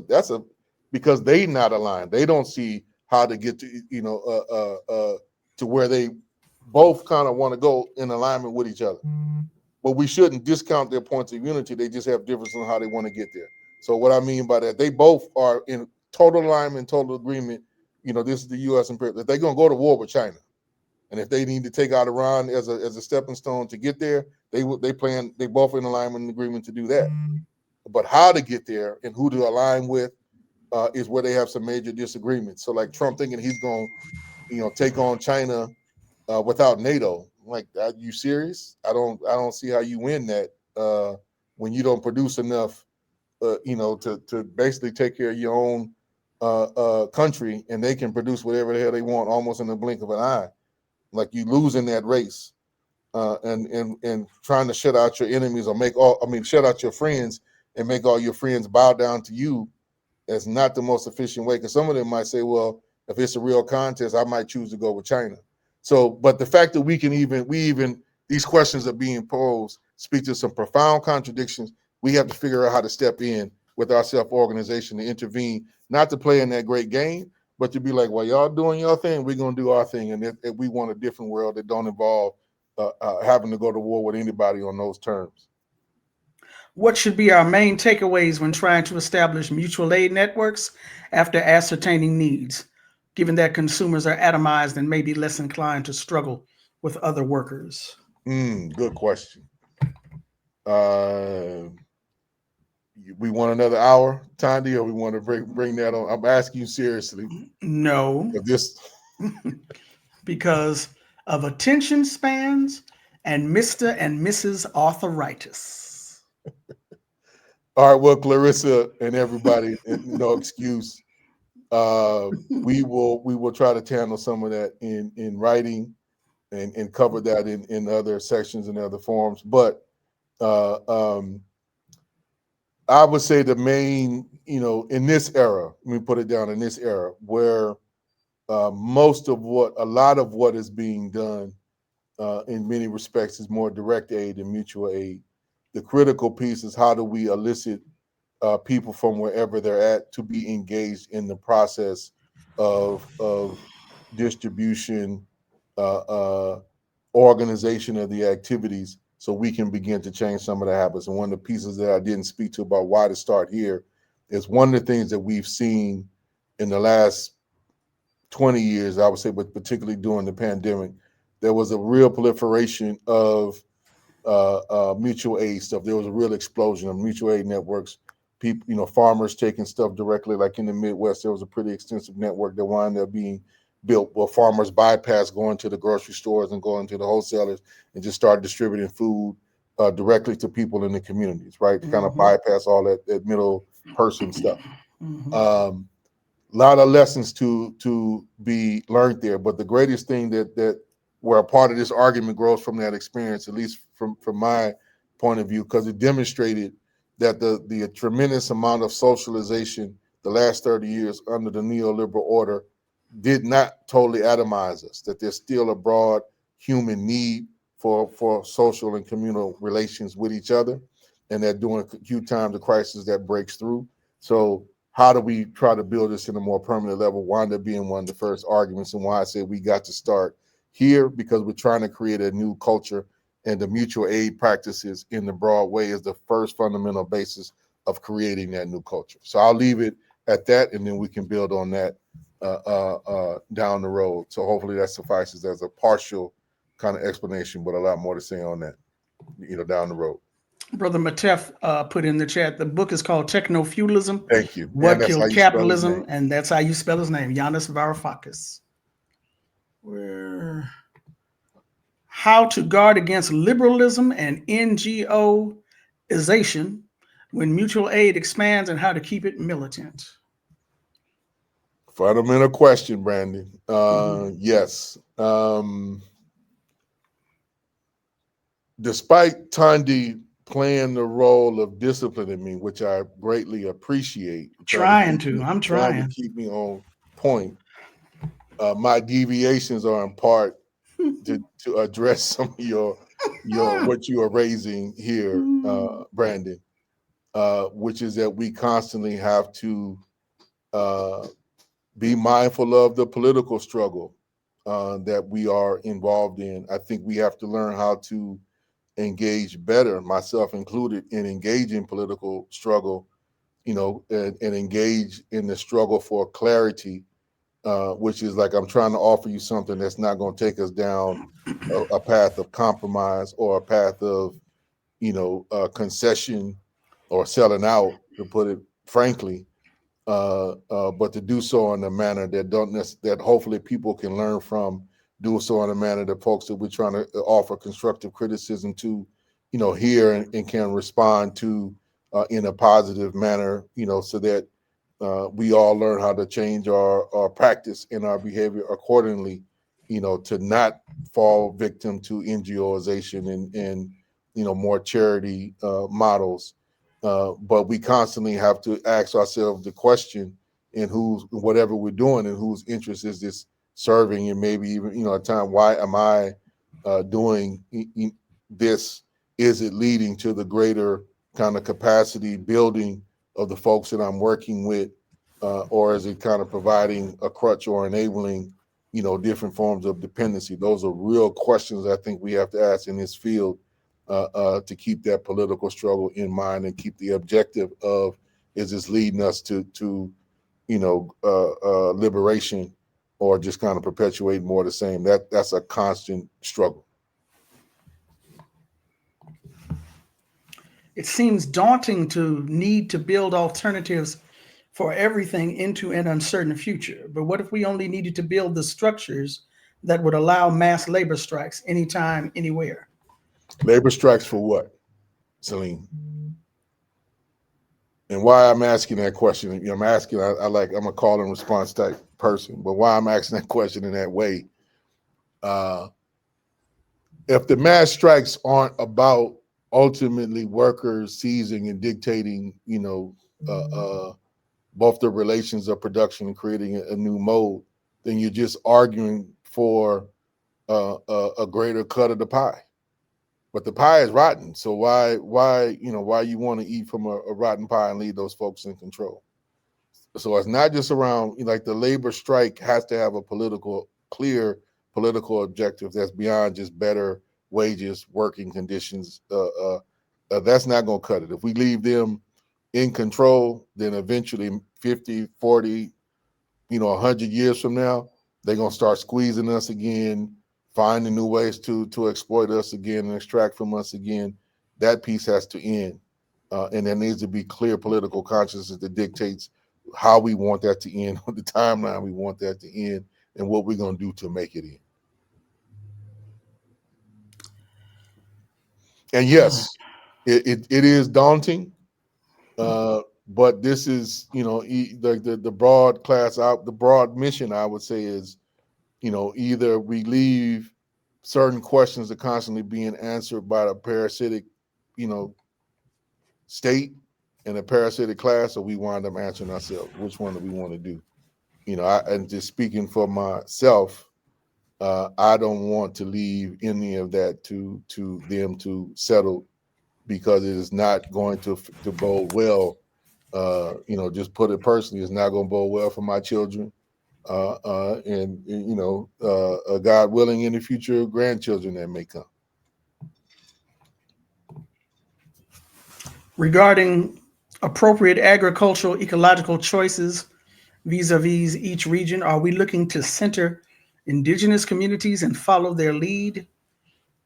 because they not aligned. They don't see how to get to to where they both kind of want to go in alignment with each other. But we shouldn't discount their points of unity. They just have differences on how they want to get there. So what I mean by that, they both are in total alignment, total agreement. This is the U.S. imperial. If they're going to go to war with China, and if they need to take out Iran as a stepping stone to get there, they both in alignment and agreement to do that. But how to get there and who to align with is where they have some major disagreements. So like Trump thinking he's going to take on China without NATO. Like, are you serious? I don't see how you win that when you don't produce enough, to basically take care of your own country, and they can produce whatever the hell they want almost in the blink of an eye. Like, you lose in that race. and trying to shut out your enemies or shut out your friends and make all your friends bow down to you, that's not the most efficient way. Because some of them might say, well, if it's a real contest, I might choose to go with China. So, but the fact that we even these questions are being posed speak to some profound contradictions. We have to figure out how to step in with our self-organization to intervene, not to play in that great game, but to be like, well, y'all doing your thing, we're going to do our thing. And if we want a different world that don't involve having to go to war with anybody on those terms. What should be our main takeaways when trying to establish mutual aid networks after ascertaining needs, given that consumers are atomized and may be less inclined to struggle with other workers? Good question. We want another hour, Thandi, or we want to bring that on? I'm asking you seriously. No. This because of attention spans and Mr. and Mrs. Arthritis. All right, well, Clarissa and everybody, no excuse. We will try to channel some of that in writing and cover that in other sections and other forms. But I would say the main, in this era, let me put it down, in this era where a lot of what is being done in many respects is more direct aid and mutual aid. The critical piece is how do we elicit people from wherever they're at to be engaged in the process of distribution, organization of the activities, so we can begin to change some of the habits. And one of the pieces that I didn't speak to about why to start here is one of the things that we've seen in the last 20 years, I would say, but particularly during the pandemic, there was a real proliferation of mutual aid stuff. There was a real explosion of mutual aid networks. People, farmers taking stuff directly, like in the Midwest, there was a pretty extensive network that wound up being built where farmers bypassed going to the grocery stores and going to the wholesalers and just started distributing food directly to people in the communities, right? To kind of bypass all that middle person stuff. A lot of lessons to be learned there, but the greatest thing that where a part of this argument grows from that experience, at least from my point of view, because it demonstrated that the tremendous amount of socialization the last 30 years under the neoliberal order did not totally atomize us, that there's still a broad human need for social and communal relations with each other, and that during acute times of crisis that breaks through. So how do we try to build this in a more permanent level wound up being one of the first arguments, and why I say we got to start here, because we're trying to create a new culture, and the mutual aid practices in the broad way is the first fundamental basis of creating that new culture. So I'll leave it at that, and then we can build on that down the road. So hopefully that suffices as a partial kind of explanation, but a lot more to say on that, down the road. Brother Matef put in the chat, the book is called Techno-Feudalism. Thank you. What Killed Capitalism? And that's how you spell his name, Yanis Varoufakis. How to guard against liberalism and NGOization when mutual aid expands, and how to keep it militant. Fundamental question, Brandon. Yes. Despite Thandi playing the role of disciplining me, which I greatly appreciate. I'm trying to keep me on point. My deviations are in part to address some of your what you are raising here, Brandon, which is that we constantly have to be mindful of the political struggle that we are involved in. I think we have to learn how to engage better, myself included, in engaging political struggle, and engage in the struggle for clarity, which is like I'm trying to offer you something that's not going to take us down a path of compromise or a path of, concession or selling out, to put it frankly, but to do so in a manner that hopefully people can learn from, do so in a manner that folks that we're trying to offer constructive criticism to, hear and can respond to in a positive manner, so that we all learn how to change our practice and our behavior accordingly to not fall victim to NGOization and more charity models. But we constantly have to ask ourselves the question in whatever we're doing and whose interest is this serving, and maybe even, at time, why am I doing this? Is it leading to the greater kind of capacity building of the folks that I'm working with, or is it kind of providing a crutch or enabling, different forms of dependency? Those are real questions I think we have to ask in this field to keep that political struggle in mind and keep the objective of, is this leading us to liberation, or just kind of perpetuate more of the same? That's a constant struggle. It seems daunting to need to build alternatives for everything into an uncertain future. But what if we only needed to build the structures that would allow mass labor strikes anytime, anywhere? Labor strikes for what, Celine? And why I'm asking that question, I'm asking, I'm a call and response type person, but why I'm asking that question in that way, if the mass strikes aren't about ultimately workers seizing and dictating, both the relations of production and creating a new mode, then you're just arguing for a greater cut of the pie. But the pie is rotten, so why you want to eat from a rotten pie and leave those folks in control? So it's not just around, like, the labor strike has to have a clear political objective that's beyond just better wages, working conditions. That's not going to cut it. If we leave them in control, then eventually 50, 40, 100 years from now, they're going to start squeezing us again, finding new ways to exploit us again and extract from us again. That piece has to end. And there needs to be clear political consciousness that dictates how we want that to end, on the timeline we want that to end, and what we're going to do to make it end. And yes, it is daunting, but this is, the broad class out, the broad mission, I would say, is, either we leave certain questions that are constantly being answered by the parasitic, state and a parasitic class, or we wind up answering ourselves. Which one do we want to do? And just speaking for myself, I don't want to leave any of that to them to settle, because it is not going to bode well. Just put it personally, it's not going to bode well for my children, and God willing, in the future, grandchildren that may come. Regarding appropriate agricultural ecological choices vis-a-vis each region, are we looking to center indigenous communities and follow their lead?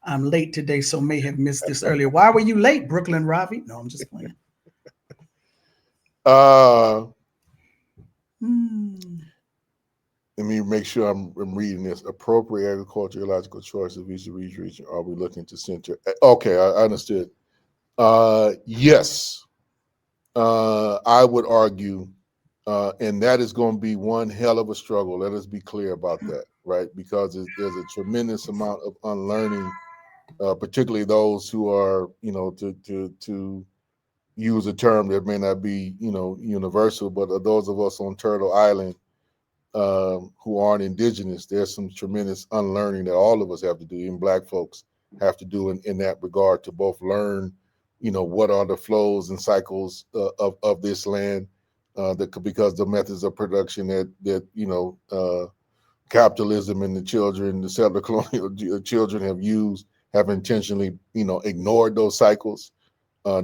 I'm late today, so may have missed this earlier. Why were you late, Brooklyn Ravi? No, I'm just playing. Let me make sure I'm reading this. Appropriate agricultural ecological choices vis-a-vis each region. Are we looking to center? Okay, I understood. Yes, I would argue, and that is going to be one hell of a struggle. Let us be clear about that, right? Because there's a tremendous amount of unlearning, particularly those who are, to use a term that may not be, universal, but those of us on Turtle Island who aren't indigenous, there's some tremendous unlearning that all of us have to do, even Black folks have to do in that regard, to both learn, what are the flows and cycles of this land, because the methods of production that capitalism and the settler colonial children have used, have intentionally, ignored those cycles,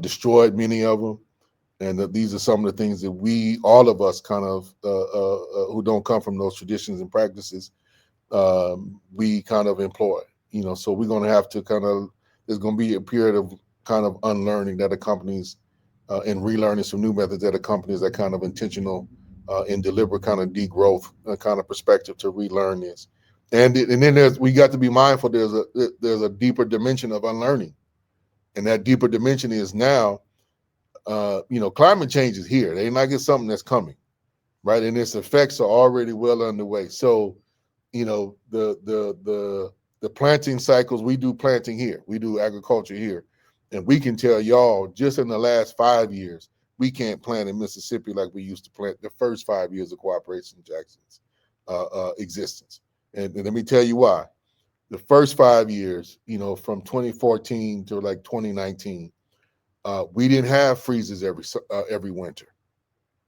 destroyed many of them. And these are some of the things that all of us kind of, who don't come from those traditions and practices, we kind of employ, so we're going to have to there's going to be a period of kind of unlearning that accompanies and relearning some new methods that accompanies that kind of intentional and deliberate kind of degrowth kind of perspective to relearn this. And then we got to be mindful there's a deeper dimension of unlearning. And that deeper dimension is now, climate change is here. It ain't like it's something that's coming, right? And its effects are already well underway. So the planting cycles, we do planting here, we do agriculture here, and we can tell y'all just in the last 5 years, we can't plant in Mississippi like we used to plant the first 5 years of Cooperation Jackson's existence. And let me tell you why. The first 5 years, from 2014 to like 2019, we didn't have freezes every winter.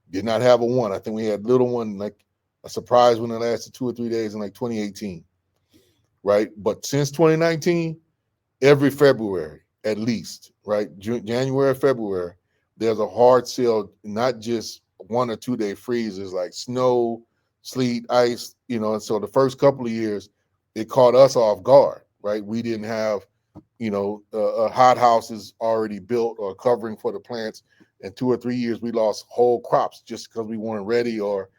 Did not have a one. I think we had little one, like a surprise one that lasted 2 or 3 days in like 2018, right? But since 2019, every February at least, right? January, February, there's a hard sale, not just 1 or 2 day freezes like snow, sleet, ice, and so the first couple of years, it caught us off guard, right? We didn't have, hot houses already built or covering for the plants. In 2 or 3 years, we lost whole crops just because we weren't ready, or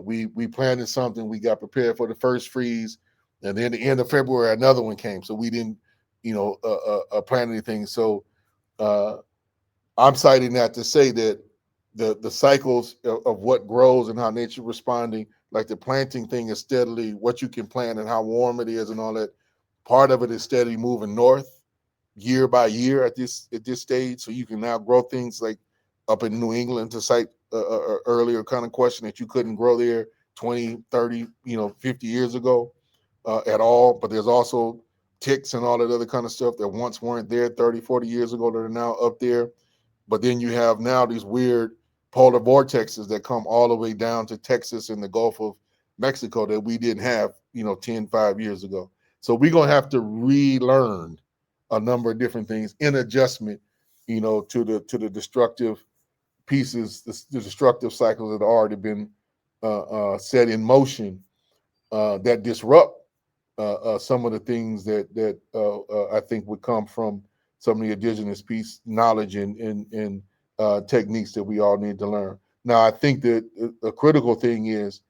we planted something, we got prepared for the first freeze, and then the end of February, another one came, so we didn't, plant anything. So I'm citing that to say that the cycles of what grows and how nature responding, like the planting thing is steadily what you can plant and how warm it is and all that. Part of it is steadily moving north year by year at this stage. So you can now grow things like up in New England, to cite earlier kind of question, that you couldn't grow there 20, 30, 50 years ago at all. But there's also ticks and all that other kind of stuff that once weren't there 30, 40 years ago that are now up there. But then you have now these weird polar vortexes that come all the way down to Texas and the Gulf of Mexico that we didn't have, 5 years ago. So we're going to have to relearn a number of different things in adjustment, to the destructive pieces, the destructive cycles that have already been set in motion that disrupt some of the things that I think would come from some of the indigenous piece knowledge and techniques that we all need to learn. Now, I think that a critical thing is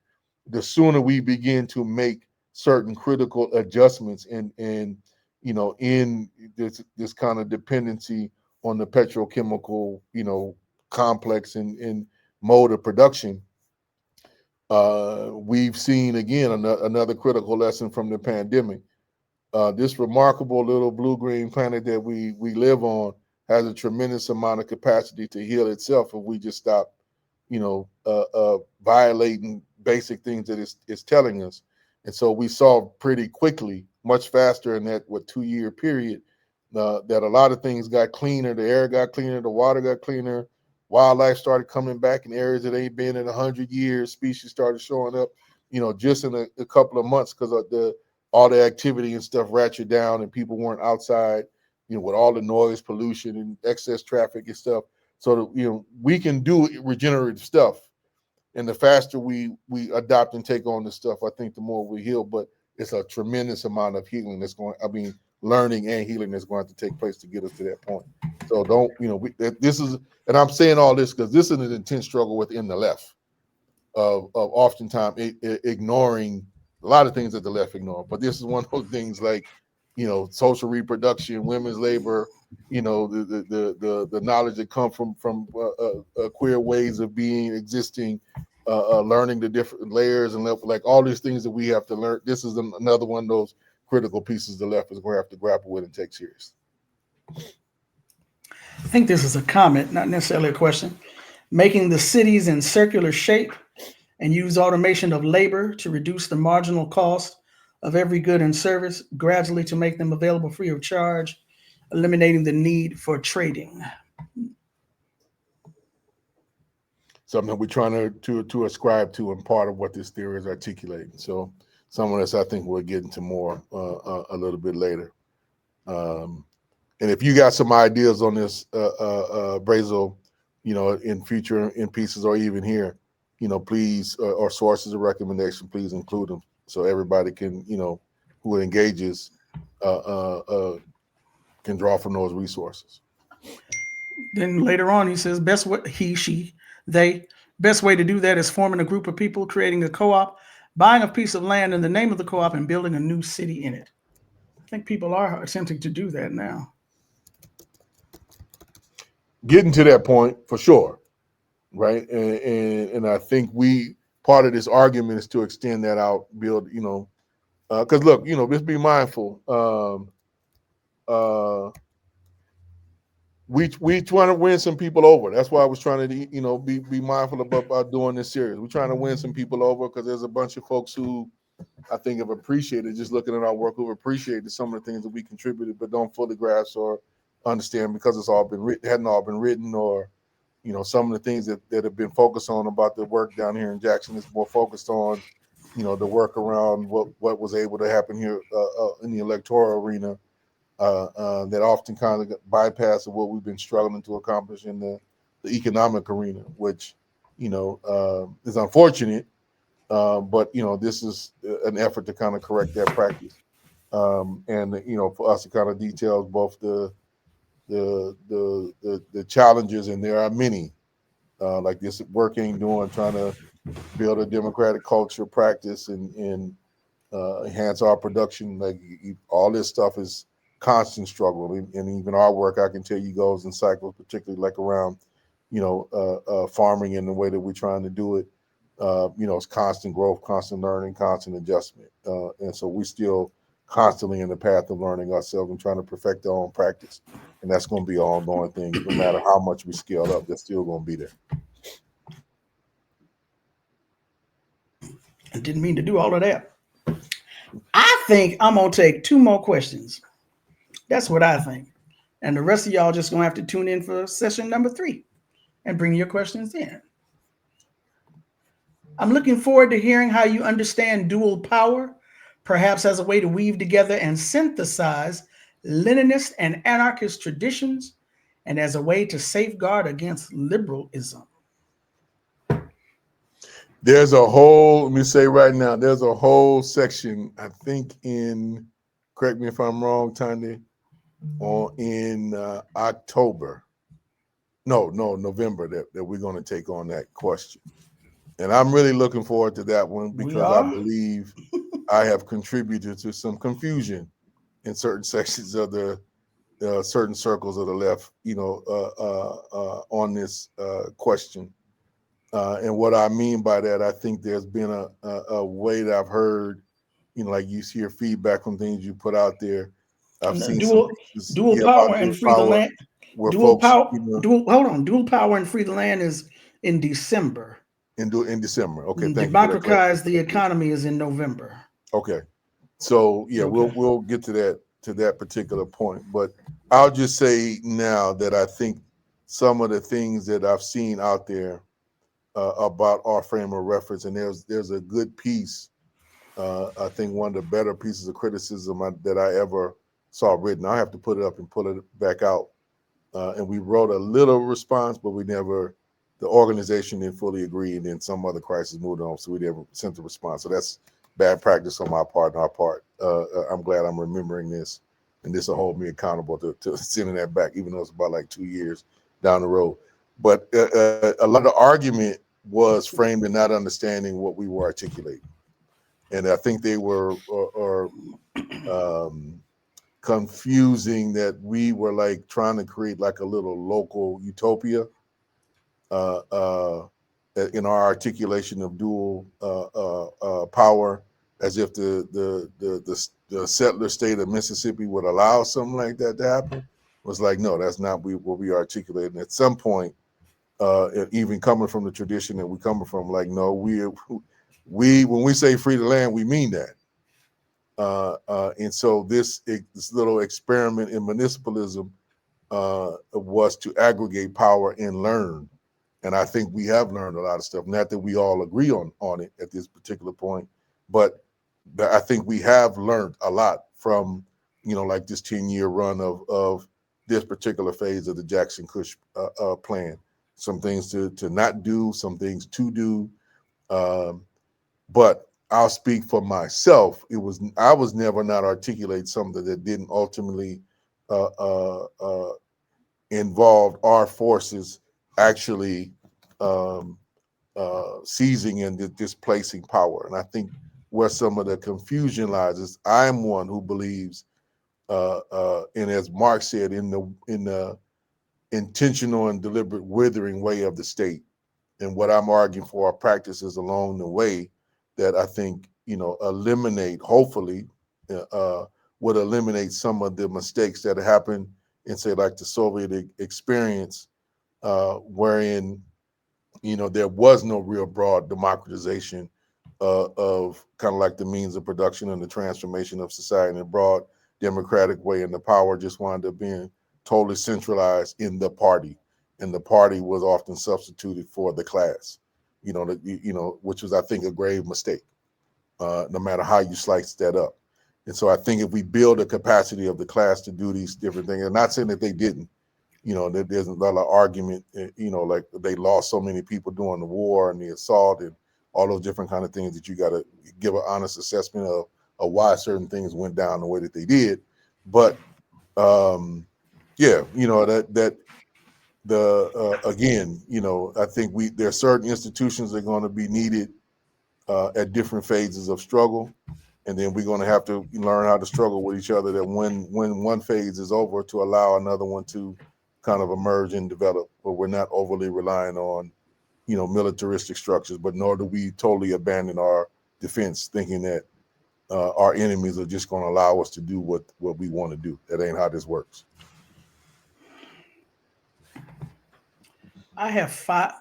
the sooner we begin to make certain critical adjustments in this kind of dependency on the petrochemical, complex and mode of production, we've seen again another critical lesson from the pandemic. This remarkable little blue-green planet that we live on has a tremendous amount of capacity to heal itself if we just stop, violating basic things that it's telling us. And so we saw pretty quickly, much faster in that 2-year period, that a lot of things got cleaner. The air got cleaner, the water got cleaner, wildlife started coming back in areas that ain't been in 100 years. Species started showing up, just in a couple of months because of all the activity and stuff ratcheted down, and people weren't outside, with all the noise, pollution, and excess traffic and stuff. So that, we can do regenerative stuff, and the faster we adopt and take on this stuff, I think the more we heal. But it's a tremendous amount of healing learning and healing that's going to take place to get us to that point. So don't, this is, and I'm saying all this because this is an intense struggle within the left of oftentimes ignoring a lot of things that the left ignore. But this is one of those things like, social reproduction, women's labor, the knowledge that come from queer ways of being, existing, learning the different layers and like all these things that we have to learn. This is another one of those critical pieces the left is going to have to grapple with and take serious. I think this is a comment, not necessarily a question. Making the cities in circular shape and use automation of labor to reduce the marginal cost of every good and service, gradually to make them available free of charge, eliminating the need for trading. Something we're trying to ascribe to, and part of what this theory is articulating. So some of this I think we'll get into more a little bit later. And if you got some ideas on this, Brazel, in future in pieces or even here, please, or sources of recommendation, please include them so everybody can, who engages can draw from those resources. Then later on, he says, best way to do that is forming a group of people, creating a co-op, buying a piece of land in the name of the co-op, and building a new city in it. I think people are attempting to do that now. Getting to that point for sure, right? And I think part of this argument is to extend that out, build, because look, just be mindful. We trying to win some people over. That's why I was trying to, be mindful about doing this series. We're trying to win some people over because there's a bunch of folks who I think have appreciated, just looking at our work, who've appreciated some of the things that we contributed, but don't fully grasp or understand because it's all been written, hadn't all been written, or some of the things that have been focused on about the work down here in Jackson is more focused on, the work around what was able to happen here in the electoral arena. That often kind of bypass of what we've been struggling to accomplish in the economic arena, which is unfortunate. But this is an effort to kind of correct that practice, and for us to kind of detail both the challenges, and there are many, like this work ain't doing, trying to build a democratic culture, practice, and enhance our production. Like all this stuff is constant struggle, and even our work, I can tell you, goes in cycles, particularly like around farming and the way that we're trying to do it. It's constant growth, constant learning, constant adjustment, and so we still constantly in the path of learning ourselves and trying to perfect our own practice, and that's going to be an ongoing thing. No matter how much we scale up, that's still going to be there. I didn't mean to do all of that. I think I'm gonna take 2 more questions. That's what I think. And the rest of y'all just gonna have to tune in for session number 3 and bring your questions in. I'm looking forward to hearing how you understand dual power, perhaps as a way to weave together and synthesize Leninist and anarchist traditions, and as a way to safeguard against liberalism. There's a whole, let me say right now, there's a whole section, I think correct me if I'm wrong, Thandi, in October. No, November, that we're going to take on that question. And I'm really looking forward to that one because I believe I have contributed to some confusion in certain sections of the certain circles of the left, on this question. And what I mean by that, I think there's been a way that I've heard, like you hear feedback from things you put out there. I've seen dual power and free the land. Dual power and free the land is in December. In December. Okay. Democratize the economy is in November. Okay. So yeah, okay. We'll get to that particular point. But I'll just say now that I think some of the things that I've seen out there about our frame of reference, and there's a good piece. I think one of the better pieces of criticism that I ever saw written. I have to put it up and pull it back out. And we wrote a little response, but the organization didn't fully agree, and then some other crisis moved on, so we never sent the response. So that's bad practice on my part and our part. I'm glad I'm remembering this, and this will hold me accountable to sending that back, even though it's about like 2 years down the road. But a lot of the argument was framed in not understanding what we were articulating. And I think they were confusing that we were like trying to create like a little local utopia in our articulation of dual power, as if the settler state of Mississippi would allow something like that to happen. It was like, no, that's not what we articulated. And at some point, even coming from the tradition that we coming from, like, no, we when we say free the land, we mean that. And so this little experiment in municipalism was to aggregate power and learn. And I think we have learned a lot of stuff. Not that we all agree on it at this particular point, but I think we have learned a lot from, like this 10-year run of this particular phase of the Jackson Kush plan. Some things to not do, some things to do. But I'll speak for myself. I was never not articulate something that didn't ultimately involve our forces actually seizing and displacing power. And I think where some of the confusion lies is I'm one who believes, and as Mark said, in the intentional and deliberate withering way of the state. And what I'm arguing for are practices along the way that I think, eliminate, hopefully, would eliminate some of the mistakes that happened in, say, like the Soviet experience, wherein, there was no real broad democratization of kind of like the means of production and the transformation of society in a broad democratic way, and the power just wound up being totally centralized in the party, and the party was often substituted for the class, which was, I think, a grave mistake, no matter how you slice that up. And so I think if we build a capacity of the class to do these different things, I'm not saying that they didn't, there's a lot of argument, like they lost so many people during the war and the assault and all those different kind of things that you got to give an honest assessment of why certain things went down the way that they did. But yeah, again, I think there are certain institutions that are going to be needed at different phases of struggle, and then we're going to have to learn how to struggle with each other, that when one phase is over, to allow another one to kind of emerge and develop, but we're not overly relying on militaristic structures, but nor do we totally abandon our defense thinking that our enemies are just going to allow us to do what we want to do. That ain't how this works. I have five.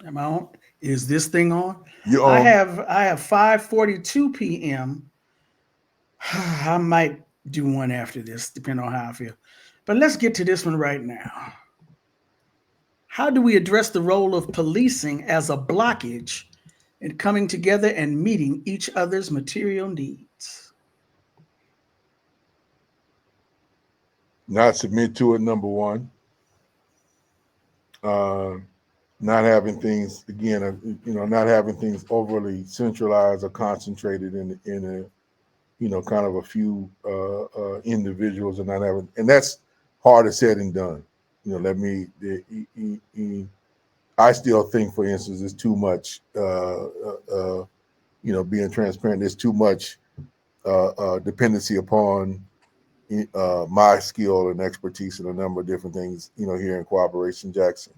Am I on? Is this thing on? You on? I have 5:42 p.m. I might do one after this, depending on how I feel. But let's get to this one right now. How do we address the role of policing as a blockage in coming together and meeting each other's material needs? Not submit to it, number one. Not having things, again, not having things overly centralized or concentrated in a kind of a few individuals, and not having, and that's harder said than done. I still think, for instance, it's too much, being transparent, there's too much dependency upon my skill and expertise in a number of different things, here in Cooperation Jackson.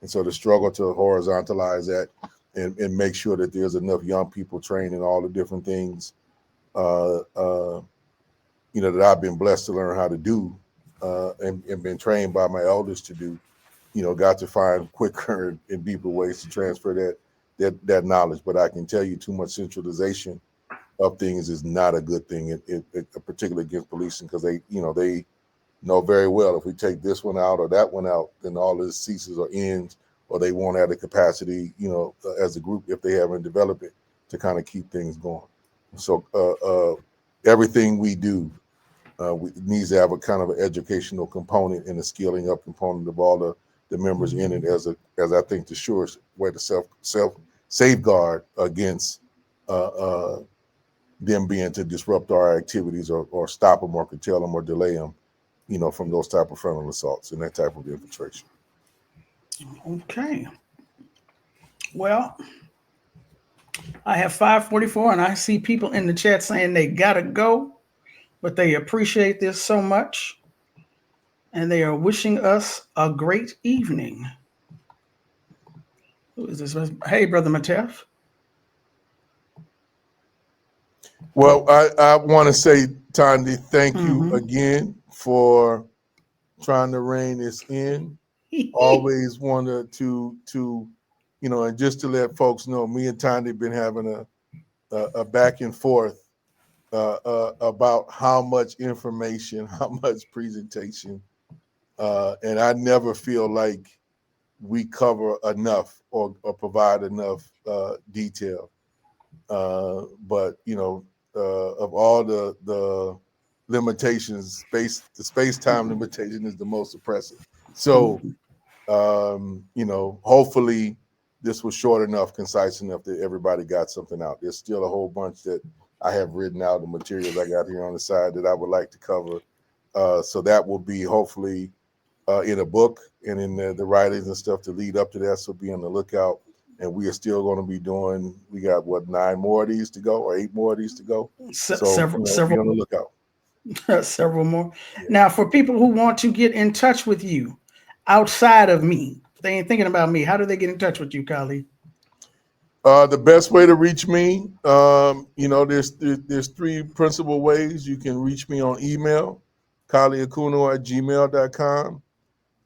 And so the struggle to horizontalize that and make sure that there's enough young people trained in all the different things, that I've been blessed to learn how to do, and been trained by my elders to do, got to find quicker and deeper ways to transfer that knowledge. But I can tell you, too much centralization of things is not a good thing, particularly against policing, because they know very well if we take this one out or that one out, then all this ceases or ends, or they won't have the capacity, as a group, if they haven't developed it, to kind of keep things going. So everything we do needs to have a kind of an educational component and a scaling up component of all the members in it, as I think the surest way to self safeguard against them being to disrupt our activities or stop them or curtail them or delay them, from those type of frontal assaults and that type of infiltration. Okay. Well, I have 5:44, and I see people in the chat saying they gotta go, but they appreciate this so much, and they are wishing us a great evening. Who is this? Hey, Brother Matef. Well, I want to say, Thandi, thank you again for trying to rein this in. Always wanted to and just to let folks know, me and Thandi been having a back and forth about how much information, how much presentation, and I never feel like we cover enough or provide enough detail. But of all the limitations, the space-time limitation is the most oppressive. So, hopefully this was short enough, concise enough that everybody got something out. There's still a whole bunch that I have written out, the materials I got here on the side that I would like to cover. So that will be hopefully in a book and in the writings and stuff to lead up to that. So be on the lookout. And we are still going to be doing, we got 9 more of these to go, or 8 more of these to go. Several be on the lookout. Several more. Yeah. Now, for people who want to get in touch with you outside of me, If they ain't thinking about me, how do they get in touch with you, Kali? The best way to reach me, there's three principal ways. You can reach me on email, kaliakuno@gmail.com.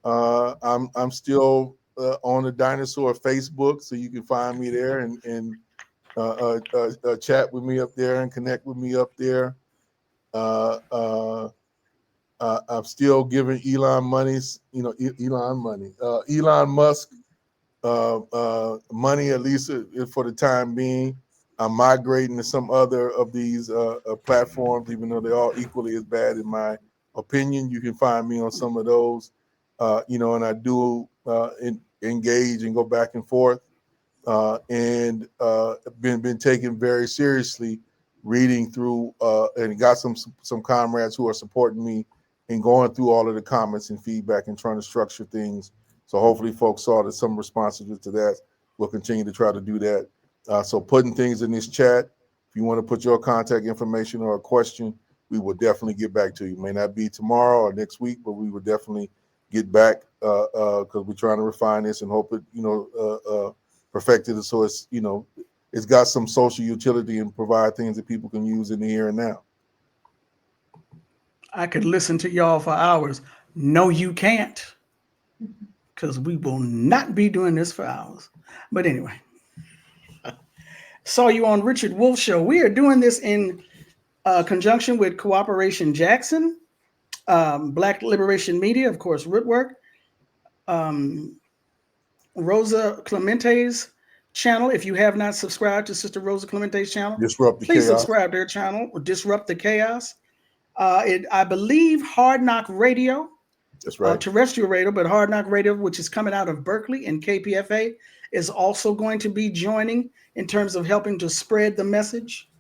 I'm still on the Dinosaur Facebook, so you can find me there and chat with me up there and connect with me up there. I'm still giving Elon monies, Elon Musk money, at least for the time being. I'm migrating to some other of these platforms, even though they're all equally as bad in my opinion. You can find me on some of those, and I do engage and go back and forth, and been taken very seriously, reading through and got some comrades who are supporting me in going through all of the comments and feedback and trying to structure things. So hopefully folks saw that some responses to that. We'll continue to try to do that. So putting things in this chat, if you want to put your contact information or a question, we will definitely get back to you. It may not be tomorrow or next week, but we will definitely get back because we're trying to refine this and hope it, perfected it so it's, it's got some social utility and provide things that people can use in the here and now. I could listen to y'all for hours. No, you can't, because we will not be doing this for hours. But anyway, saw you on Richard Wolf Show. We are doing this in conjunction with Cooperation Jackson, Black Liberation Media, of course, Rootwork, Rosa Clemente's channel. If you have not subscribed to Sister Rosa Clemente's channel, please subscribe to her channel, Disrupt the Chaos. I believe Hard Knock Radio, that's right, terrestrial radio, but Hard Knock Radio, which is coming out of Berkeley and KPFA, is also going to be joining in terms of helping to spread the message.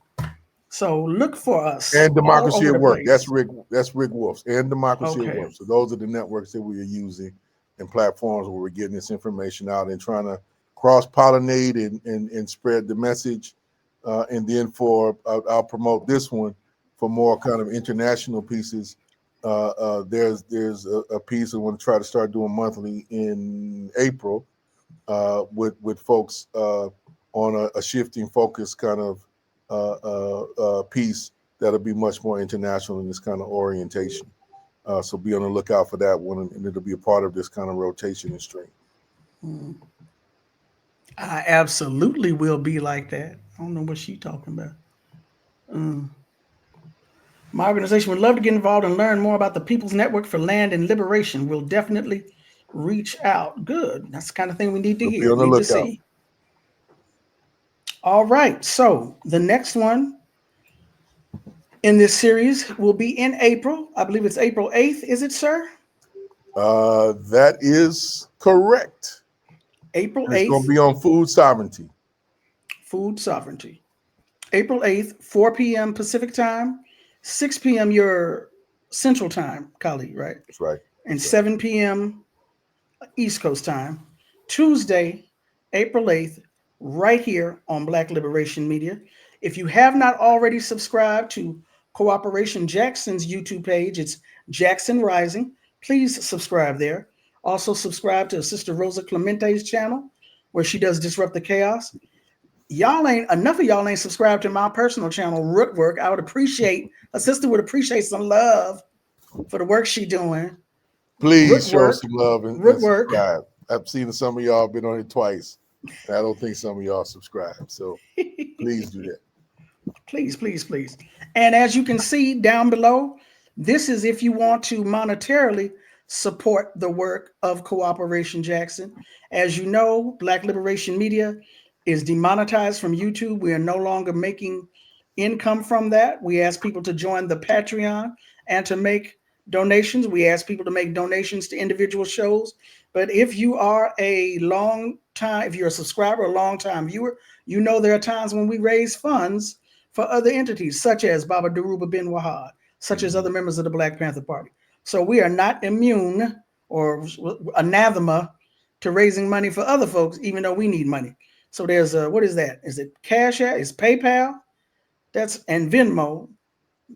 So look for us. And Democracy at Work. That's Rick Wolf's and Democracy at Work. So those are the networks that we are using and platforms where we're getting this information out and trying to cross-pollinate and spread the message. And then I'll promote this one for more kind of international pieces. There's a piece I want to try to start doing monthly in April with folks on a shifting focus kind of piece that'll be much more international in this kind of orientation. So be on the lookout for that one, and it'll be a part of this kind of rotation and stream. I absolutely will be like that. I don't know what she's talking about. My organization would love to get involved and learn more about the People's Network for Land and Liberation. We'll definitely reach out. Good. That's the kind of thing we need to hear. Be on the lookout. To see. All right. So the next one in this series will be in April. I believe it's April 8th. Is it, sir? That is correct. April 8th. It's going to be on food sovereignty. Food sovereignty. April 8th, 4 p.m. Pacific time, 6 p.m. your Central time, Kali, right? That's right. And 7 p.m. East Coast time. Tuesday, April 8th, right here on Black Liberation Media. If you have not already subscribed to Cooperation Jackson's YouTube page, it's Jackson Rising. Please subscribe there. Also subscribe to Sister Rosa Clemente's channel, where she does Disrupt the Chaos. Enough of y'all ain't subscribed to my personal channel, Rootwork. I would appreciate, a sister would appreciate some love for the work she doing. Please show some love and Rootwork. Subscribe. I've seen some of y'all been on it twice. I don't think some of y'all subscribe. So please do that. Please, please, please. And as you can see down below, this is if you want to monetarily support the work of Cooperation Jackson. As you know, Black Liberation Media is demonetized from YouTube. We are no longer making income from that. We ask people to join the Patreon and to make donations. We ask people to make donations to individual shows. But if you are if you're a subscriber, a long-time viewer, you know there are times when we raise funds for other entities, such as Baba Daruba bin Wahad, such as other members of the Black Panther Party. So we are not immune or anathema to raising money for other folks, even though we need money. So there's what is that? Is it Cash App? Is PayPal? And Venmo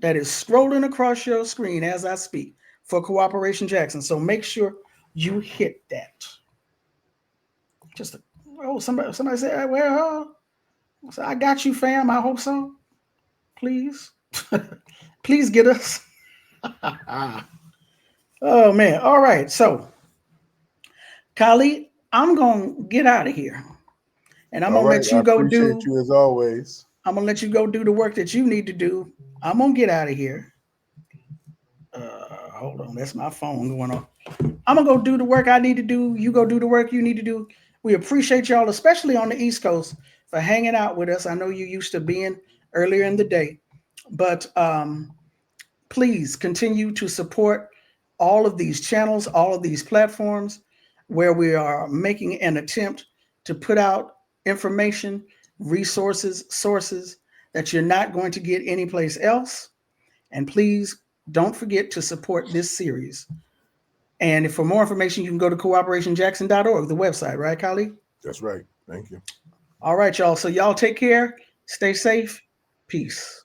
that is scrolling across your screen as I speak for Cooperation Jackson. So make sure you hit that. Somebody said, well, so I got you, fam. I hope so. Please. Please get us. Oh man. All right. So Kali, I'm gonna get out of here. And I'm All gonna right. let I you go appreciate do you as always. I'm gonna let you go do the work that you need to do. I'm gonna get out of here. Hold on, that's my phone going off. I'm gonna go do the work I need to do. You go do the work you need to do. We appreciate y'all, especially on the East Coast, for hanging out with us. I know you used to being earlier in the day, but please continue to support all of these channels, all of these platforms where we are making an attempt to put out information, resources, sources that you're not going to get anyplace else. And please don't forget to support this series. And for more information, you can go to cooperationjackson.org, the website, right, Kali? That's right. Thank you. All right, y'all. So y'all take care. Stay safe. Peace.